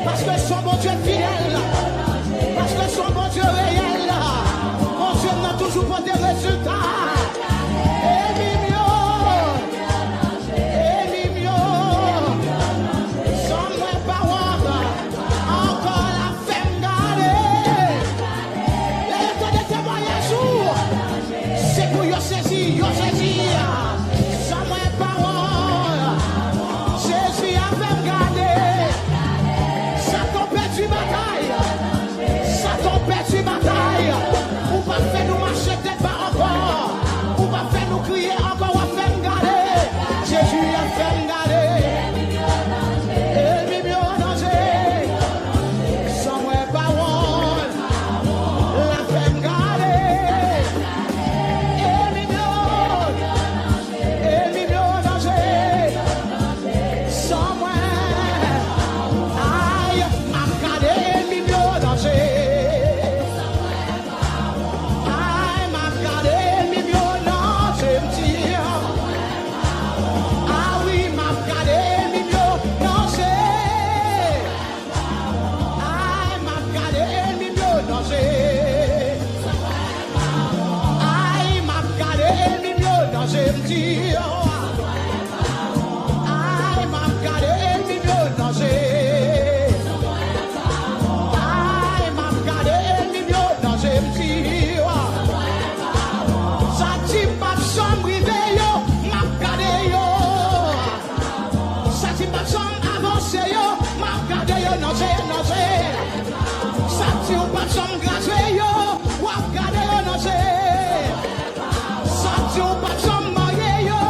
Parce que son bon Dieu est fidèle. Parce que son bon Dieu est réel. Mon Dieu n'a toujours pas des résultats. Et mignon. Sans moi pas honte. Encore la femme gardée. Et toi des témoignages. C'est pour yo saisir. Sans moi pas honte. Jésus a fait garder. Satan perdu bataille. Satan perdu bataille. Ou pas faire nous marcher tête pas encore. Ou pas faire nous crier encore. Ou faire me garder. Jésus a fait me garder. Et mignon danger. Sans moi pas honte. La fait me garder. Et mignon danger. Sans moi. Aïe, m'a gardé mignon danger. Aïe, m'a gardé mignon danger, m'tire. Ah oui, m'a gardé mignon danger. Aïe, m'a gardé mignon danger. Aïe, m'a gardé mignon danger, m'tire. Aïe, m'a gardé mignon danger. Aïe, m'a gardé mignon danger, m'tire. Ça dit pas chambre privée, yo, m'a gardé yo. Ça dit pas chambre avancée, yo, m'a gardé yo, non c'est. Ça dit pas chambre graduée, yo, m'a gardé yo, non c'est. Ça dit pas chambre mariée, yo,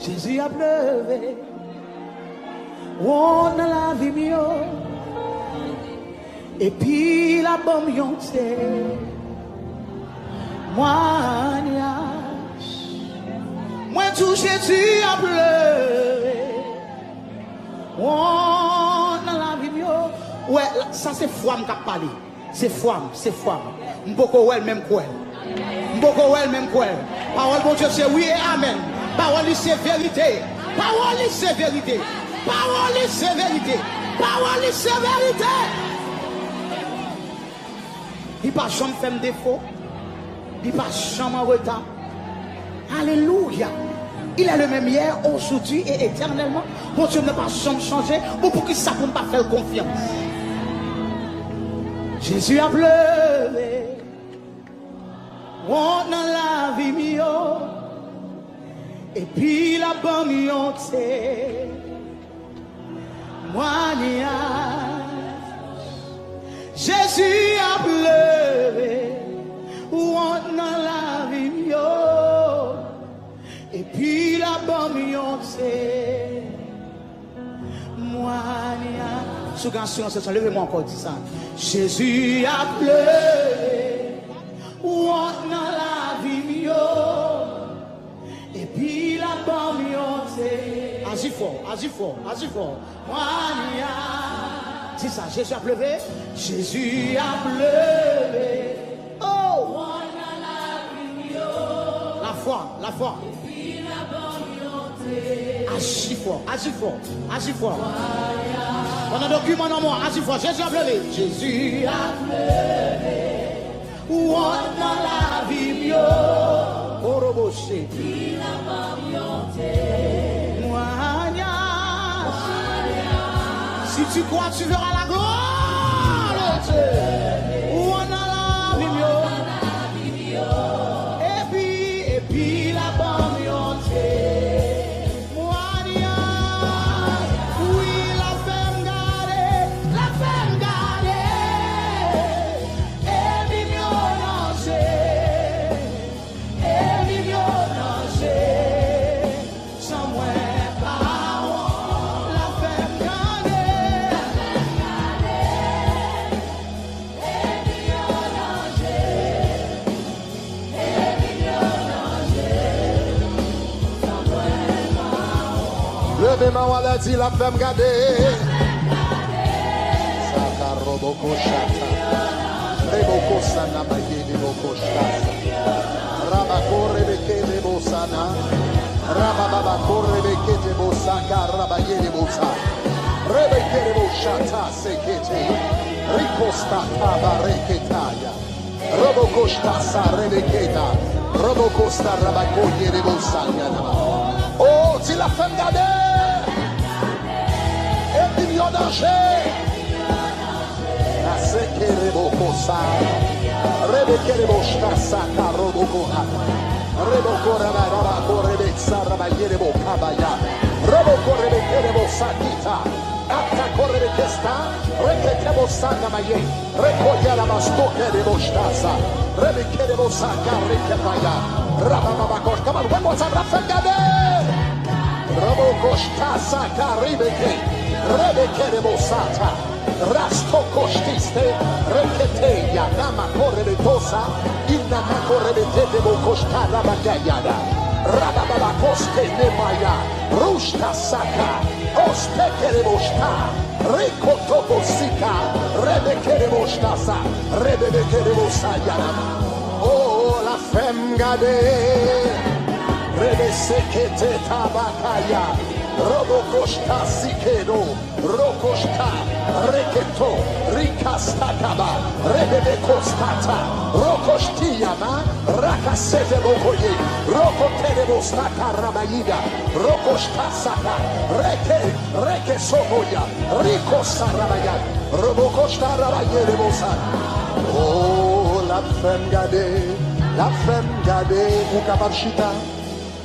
Jésus a pleuvé. On a la vie mieux. Et puis la bombe yonté. Moi, tout Jésus a pleuré. On a la vie mieux. Ouais, ça c'est foi qui a parlé. C'est foi, c'est foi. M'boko wel même quoi. M'boko wel même quoi. Parole bon Dieu c'est oui et amen. Parole c'est vérité. Parole c'est vérité. Parole c'est vérité. Parole c'est vérité. Il pas jamais fait défaut. Il pas jamais en retard. Alléluia. Il est le même hier, aujourd'hui et éternellement. Mon Dieu ne pas jamais changer. Pour qui ça ne peut pas faire confiance. Jésus a pleuré. On a la vie mieux. Et puis la bonne mionté. Moi, Jésus a pleuré. On a la vie mieux. Et puis la bonne mionté. Moi, sous canción, c'est ça. Levez-moi encore, dis ça. Jésus a pleuré. On a la vie mieux. Et puis la bonne mionté. Agis fort, agis fort, agis fort. Moi, dis ça. Jésus a pleuré. Jésus a pleuré. Oh, on a la vie mieux. La foi, la foi. Agis fort, agis fort, agis fort. On a un document dans moi, agis fort. Jésus a pleuré. Jésus a pleuré. Où on a la vie mieux. Oroboché. Si tu crois, tu verras la gloire de Dieu. Où on a la vie mieux. Et puis la bonne mionté. Levez-moi, on a dit la femme garder. Sakaroboko shata. Reboko sana magede boko shata. Rabakore bekede bosana. Rababakore bekede bosaka rabayede bosa. Rebekede boshata sekete. Rikosta tabareketaya. Roboko shasa rebeketa. Roboko sta rabakoye bosanya. Oh, si la femme garder. Et en danger. La sekerebo kosa. Rebekerebo shkasa karoboko hata. Reboko rabaraba korebeksa rabayerebo kabaya. Roboko rebekerebo sakita. Atta korebekesta. Reketebo sakamaye. Rekoya la bastoke de boshtasa. Rebekerebo saka rekepaya. Rabababakosh. Come on, one more time. Rafengade. Roboko shkasa karibeke. Rebekere bosata, rasto kostiste, reketeya, nama korebetosa, inna makorebetete bokosta rabagayada, rabababa koste nemaya, rushta saka, ospekere bosta, rikotobo sika, rebekere bostasa, rebekere bosayana. Oh, la femme gade, rebesekete tabakaya. Robokoshka sikedo, rokoshka, reketo, rikastakaba, rebebekostata, rokoshtiama, rakasete bokoye, rokoterebo staka rabayida, rokoshka saka, reke soboya, rikosa rabaya, robokoshka rabayede bosa. Oh, la femme gade, mukabarshita,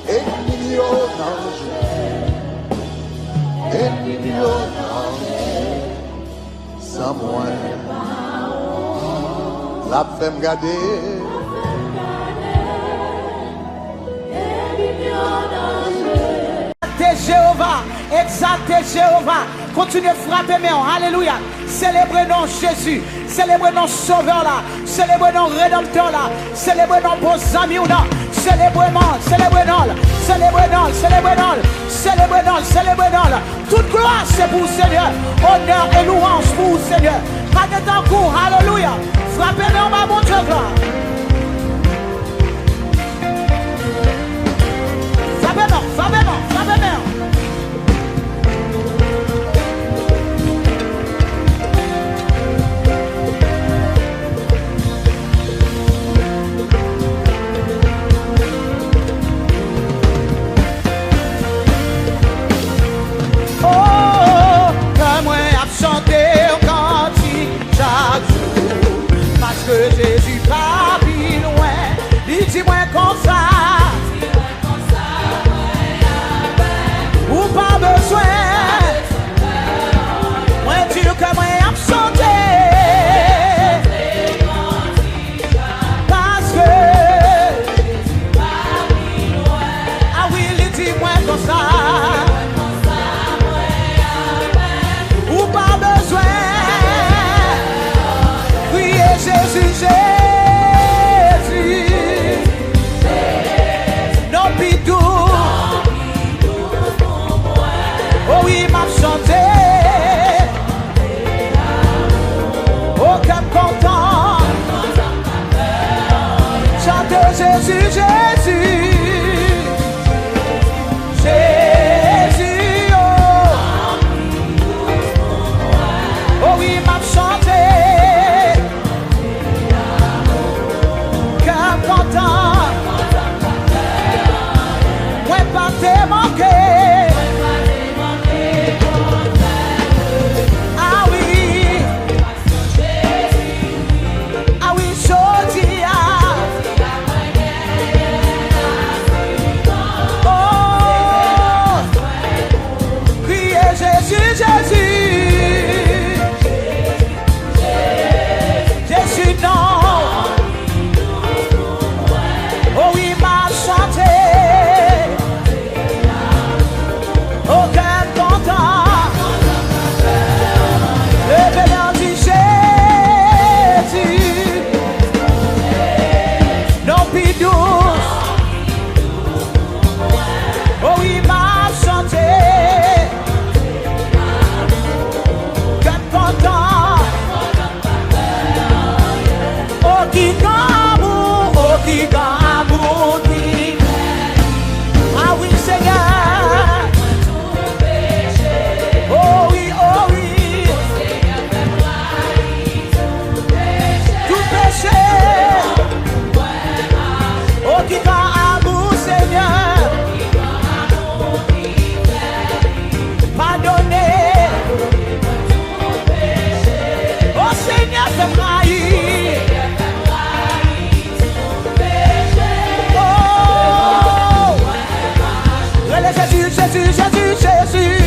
et million d'anges. Et somewhere la femme gardée Jéhovah, exaltez Jéhovah. Continuez de frapper, mais alléluia. Célébrez non Jésus, célébrez non Sauveur là, célébrez non Rédempteur là, célébrez non beaux amis ou non. Célébrez non, célébrez non, célébrez non, célébrez non, célébrez non, célébrez non. Toute gloire c'est pour le Seigneur, honneur et louange pour le Seigneur. Regardez un coup, alléluia. Frappez non, ma bon Dieu, gloire. Frappez non, frappez non, frappez non. Parce que Jésus pas plus loin, dis-moi comme ça. Ou pas besoin, moi dire que moi a chanté. Parce que ah oui, dis-moi comme ça. Ou pas besoin. Jésus, Jésus, non pidou, oh oui, m'a chanté, oh comme content, chante Jésus, Jésus, Jésus, oh oui, m'a chanté. Ouais, pas te manquer. Ah oui. Ah oui, Jodia. Oh, criez Jésus, Jésus. Jésus, non. Oh oui, m'a chanté. Oh, quel content. Le venant du Jésus. Non, plus douce. Oh oui, m'a chanté. Quel content. Oh, qui amour, oh, qui amour. Ah oui, Seigneur. Oh oui, oh oui. Tout péché. Oh, qui t'a amour, Seigneur. Pardonné. Oh, Seigneur, fais trahir. Jésus, Jésus, Jésus, Jésus.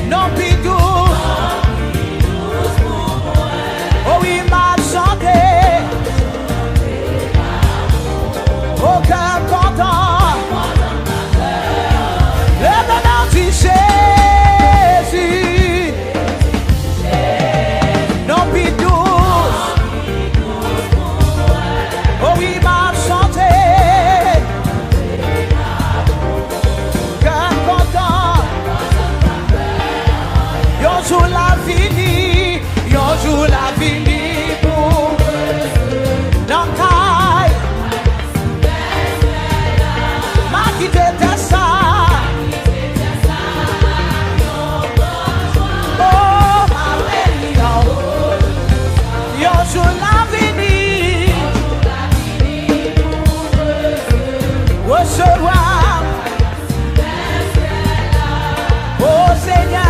Non, plus douce. Oh oui, m'a chanté. Oh, cœur content. Le nom du Jésus. Non, plus douce. Oh oui, m'a chanté. Jour la fini, yon jour la fini pour non caille. Ma quitté ça. Oh ma belle, yon jour la fini. Recevoir. Oh Seigneur.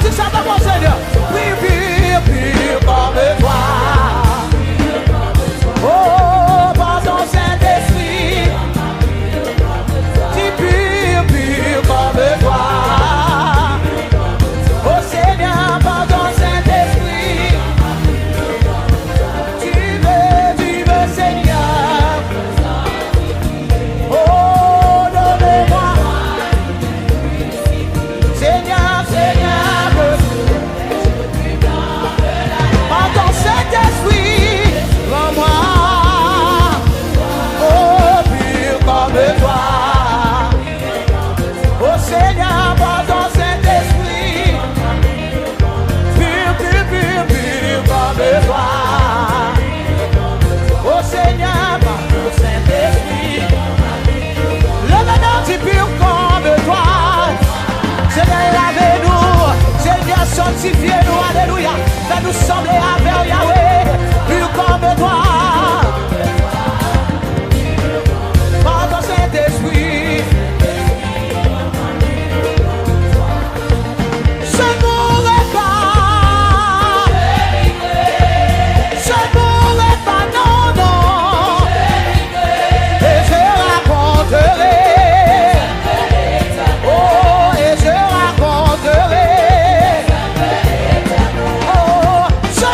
Dis ça dans mon Seigneur. Pur, pur, pur comme toi. Oh, par ton Saint-Esprit. Dis pur, pur comme toi. Oh Seigneur, par ton Saint-Esprit. Tu veux Seigneur. Oh, donne-moi. Seigneur, Seigneur. Par ton Saint-Esprit, rends-moi. Oh, pur comme toi. Oh Seigneur, par ton Saint-Esprit. Pur, pur, pur, pur comme toi. Oh Seigneur, par ton Saint-Esprit. Le maintenant dit pur comme toi. Seigneur, lavez-nous. Seigneur, sanctifiez-nous. Alléluia. Fais-nous sembler avec Yahweh. Pur comme toi. Par ton Saint-Esprit. Je mourrai pas. Je mourrai pas, non, non. Et je raconterai. Oh, et je raconterai. Oh, je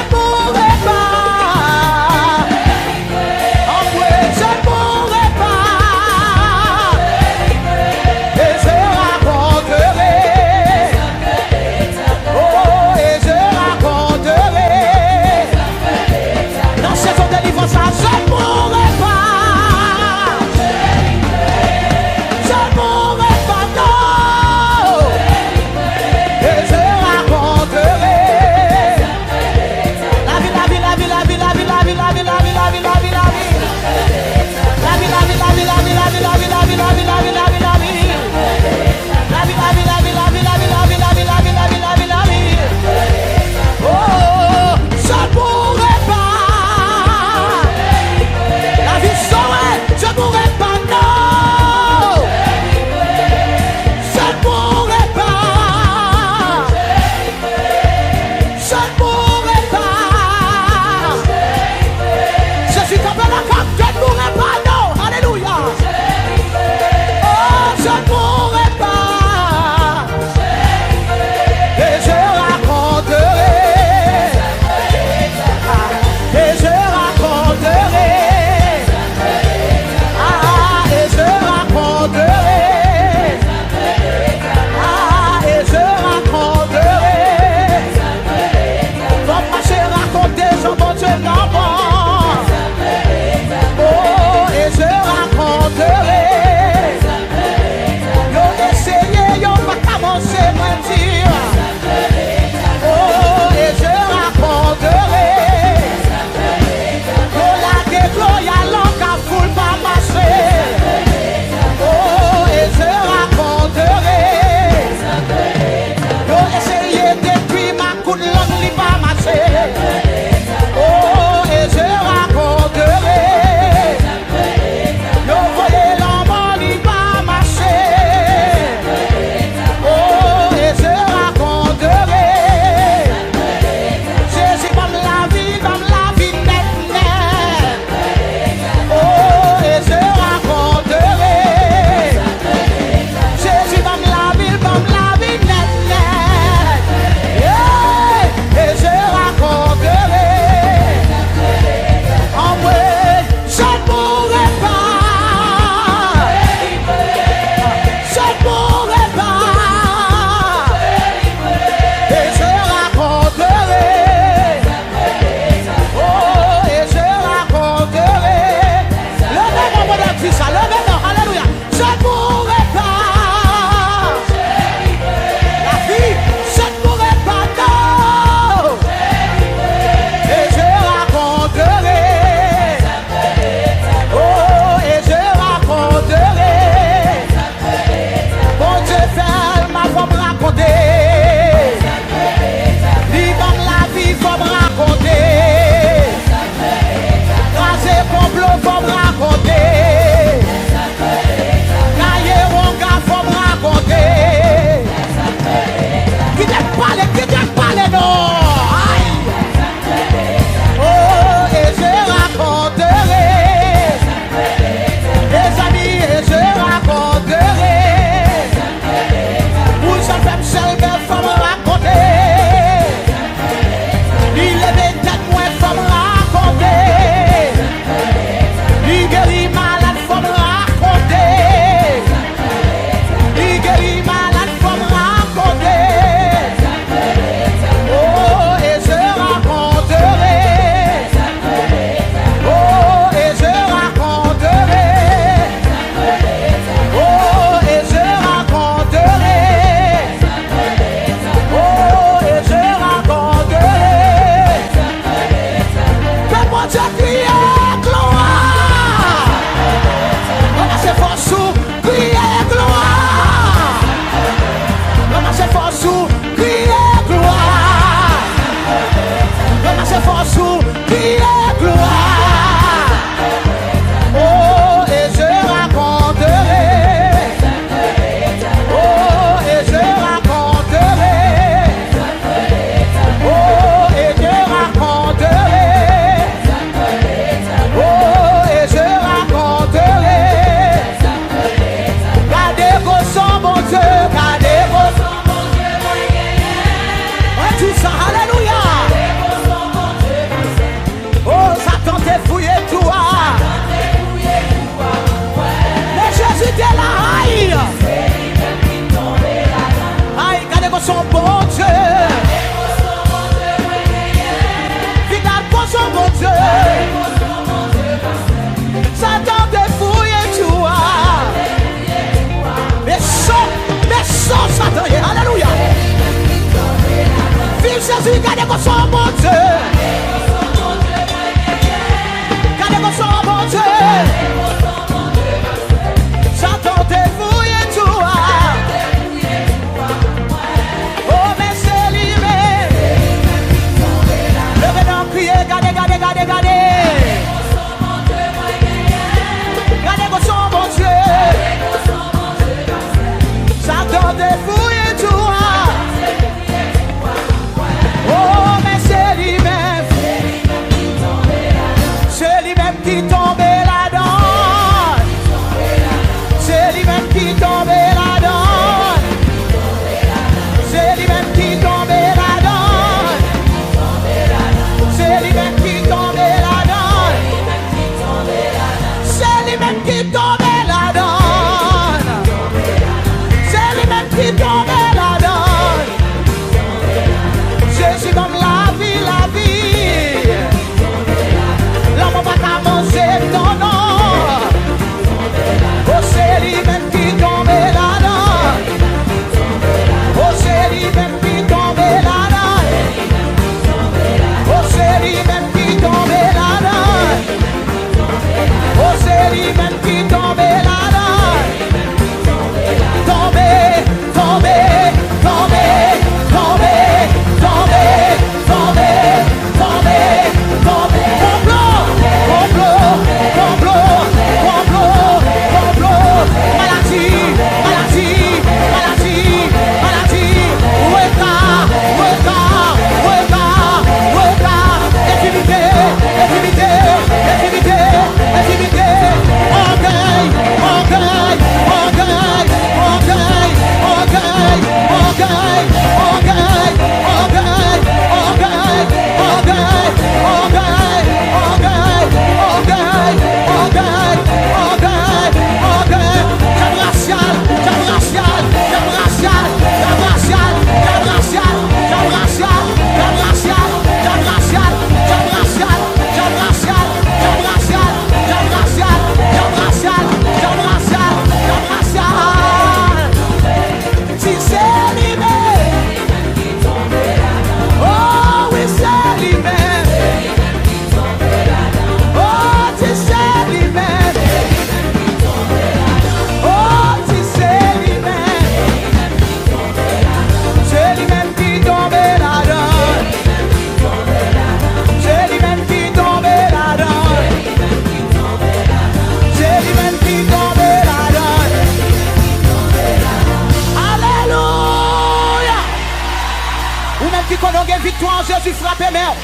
une victoire en Jésus, frappez mère.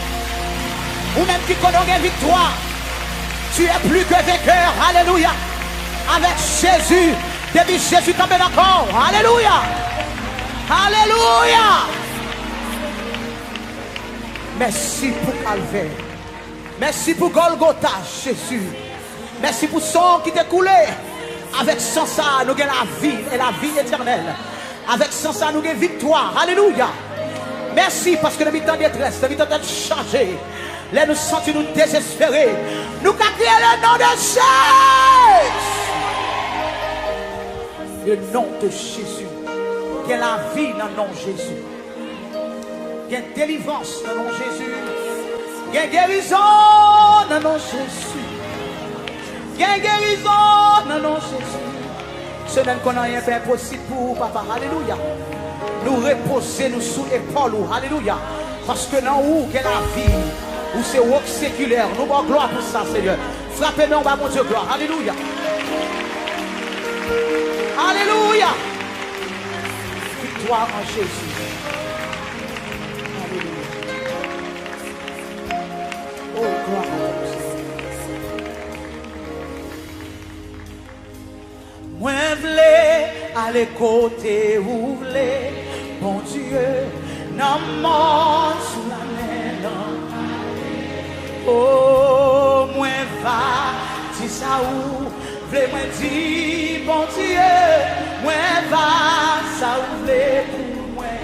Ou même qui connaît une victoire. Tu es plus que vainqueur. Alléluia. Avec Jésus. Depuis Jésus tombe d'accord. Alléluia. Alléluia. Merci pour Calvaire. Merci pour Golgotha, Jésus. Merci pour son qui t'est coulé. Avec son ça, nous avons la vie et la vie éternelle. Avec son ça, nous avons victoire. Alléluia. Merci parce que nous avons détresse, nous avons changé. Là, nous sentons nous désespérés. Nous avons crié le nom de Jésus. Le nom de Jésus. Il y a la vie dans le nom de Jésus. Il y a délivrance dans le nom de Jésus. Il y a guérison dans le nom de Jésus. Il y a guérison dans le nom de Jésus. Ce n'est qu'on n'a rien fait possible pour papa. Alléluia. Nous reposer nous sous l'épaule. Alléluia. Parce que dans où qu'il y a la vie, où c'est work séculaire. Nous avons gloire pour ça, Seigneur. Frappez-nous, mon Dieu, gloire. Alléluia. Alléluia. Victoire en Jésus. Alléluia. Oh, gloire à Dieu. Moi, v'lais aller côté où v'lais, bon Dieu, n'a monde sous la main. Oh, moi, va, dis ça où, v'lais, moi, dis, bon Dieu, moi, va, ça où v'lais pour moi.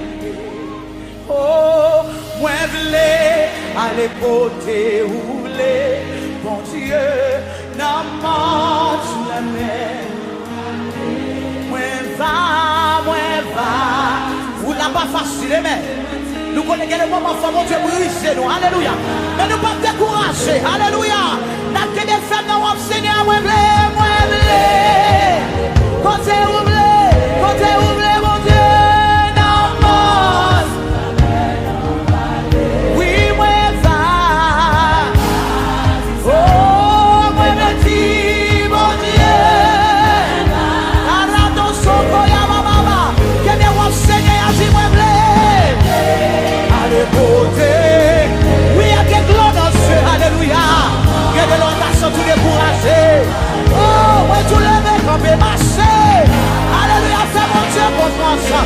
Oh, moi, v'lais aller côté où v'lais, bon Dieu, n'a monde sous la main. Moi va, vous l'avez pas facile, mais nous connaissons le moment où mon Dieu brise nous, alléluia. Mais nous ne pas décourager, alléluia. Nous avons des femmes dans le Seigneur, moi côté ouvrez, mon Dieu, dans mon. Oui, moi va. Oh, moi me dis, mon Dieu. Oui, il y a des gloires dans ce alléluia. Il y a des langages tout découragés. Oh, moi, tout le monde camper, marcher. Alléluia, fais mon Dieu pour ça.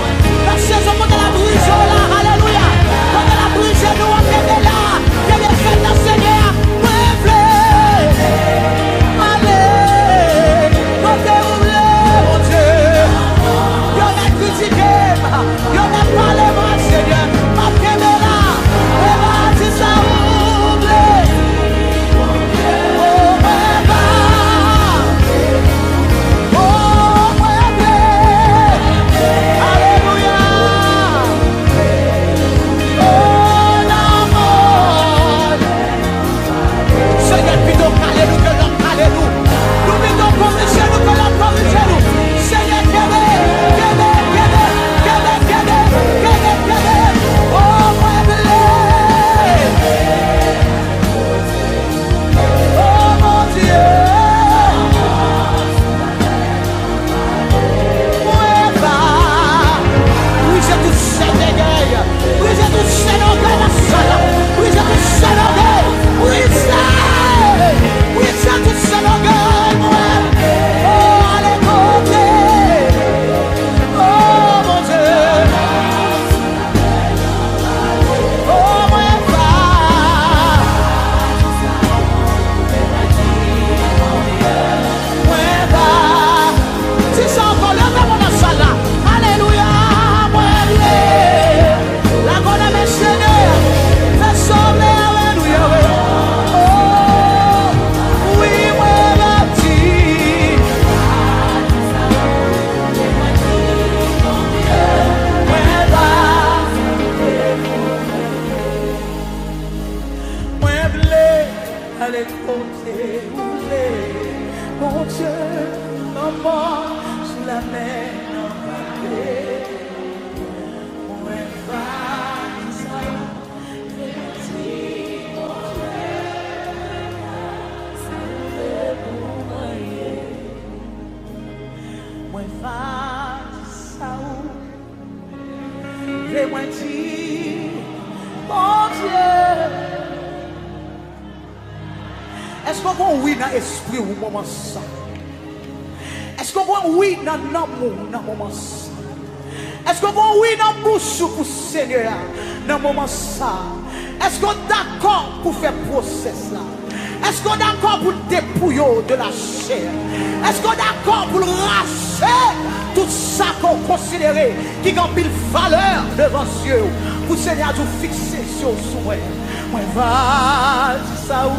La saison de la brise là, alléluia. Quand la brise nous, on est là. Il y a des fêtes dans le Seigneur. Allez, quand t'es oublié, mon Dieu. Il y en a critiqué, il y en a parlé, mon Seigneur. Mon Dieu. Est-ce qu'on va oui dans l'esprit au moment ça? Est-ce qu'on va oui dans l'amour dans le moment ça? Est-ce qu'on va oui dans la bouche pour le Seigneur dans le moment ça? Est-ce qu'on est d'accord pour faire le process là? Est-ce qu'on est d'accord pour le dépouiller de la chair? Est-ce qu'on est d'accord pour le racher tout ça qu'on considère qui a une valeur devant Dieu? Pour le Seigneur nous fixer sur soi. Moi, va ça où?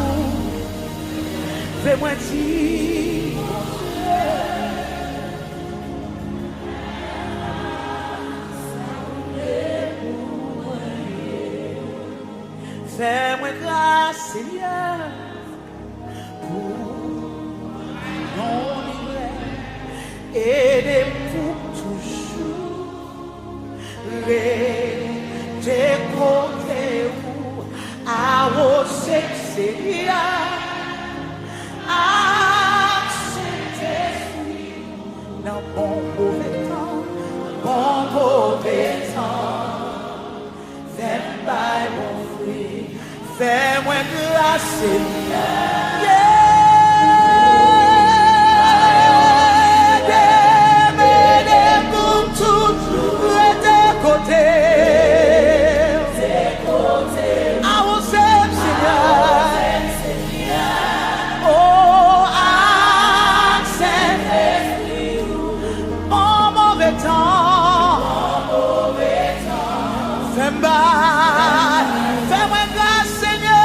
Fais-moi dire. Fais-moi grâce, Seigneur, pour non livrer et pour toujours rester côté où à vos Seigneur, à Saint-Esprit, dans bon mauvais temps, fais-moi bon fruit. Fais-moi grâce, Seigneur. M'aider pour toujours tes côtés. À vos Seigneur. Oh, à Saint-Esprit. En mauvais temps. Fais-moi. Fais-moi grâce, Seigneur.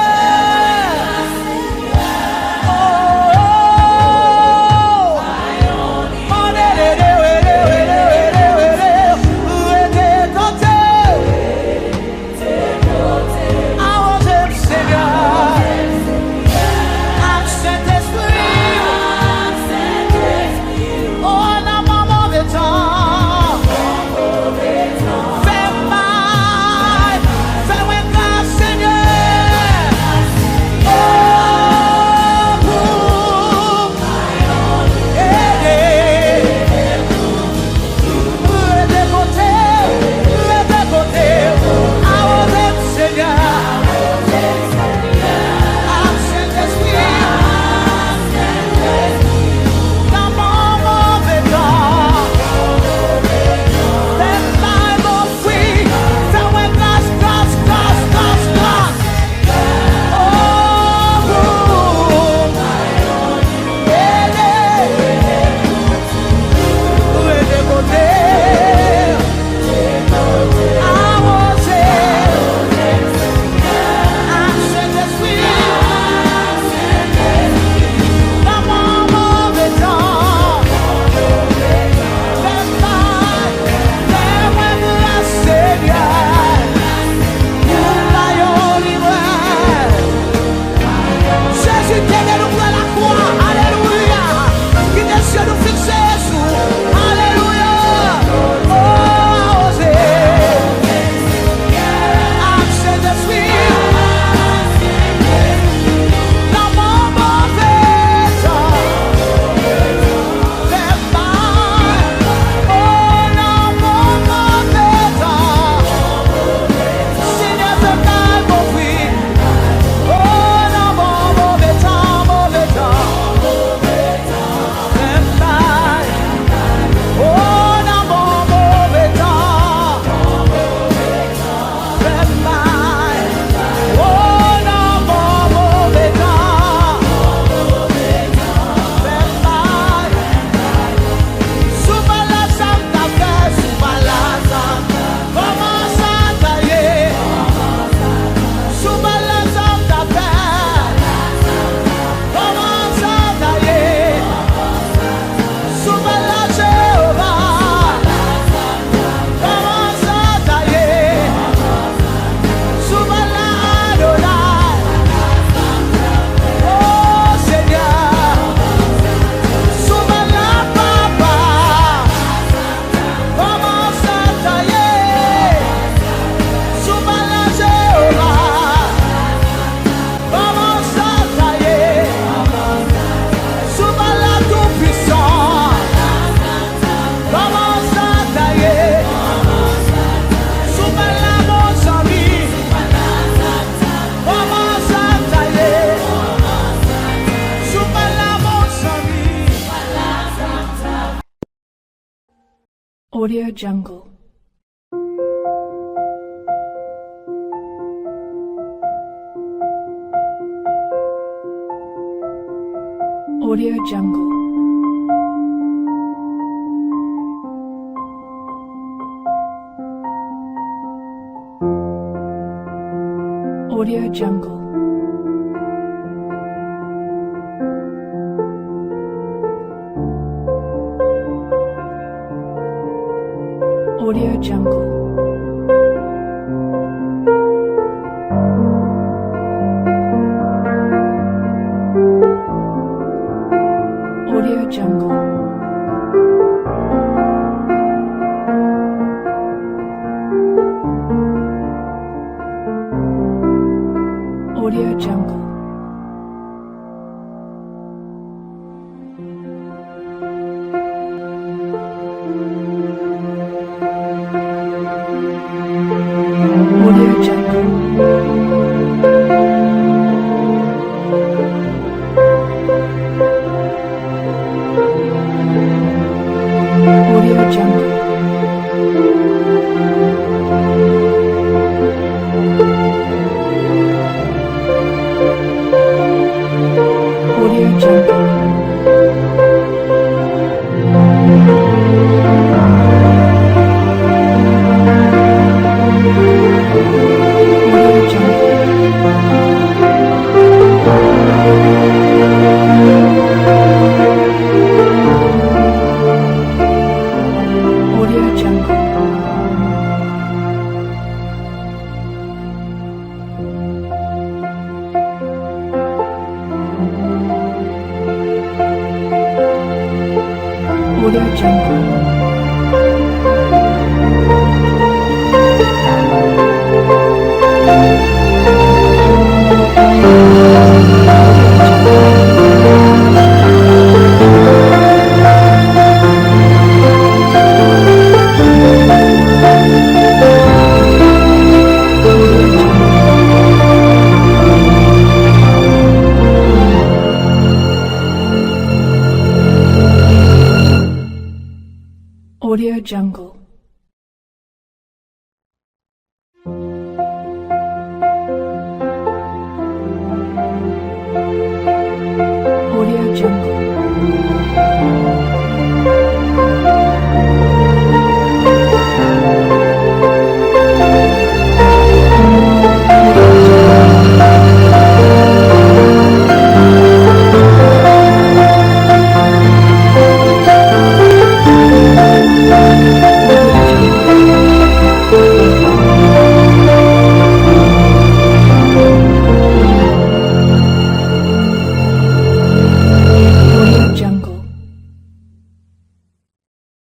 Audio Jungle. Audio Jungle. Audio Jungle. Audio Jungle. Audio Jungle. Audio Jungle. Audio Jungle. Audio Jungle. Audio Jungle. Audio Jungle. Audio Jungle.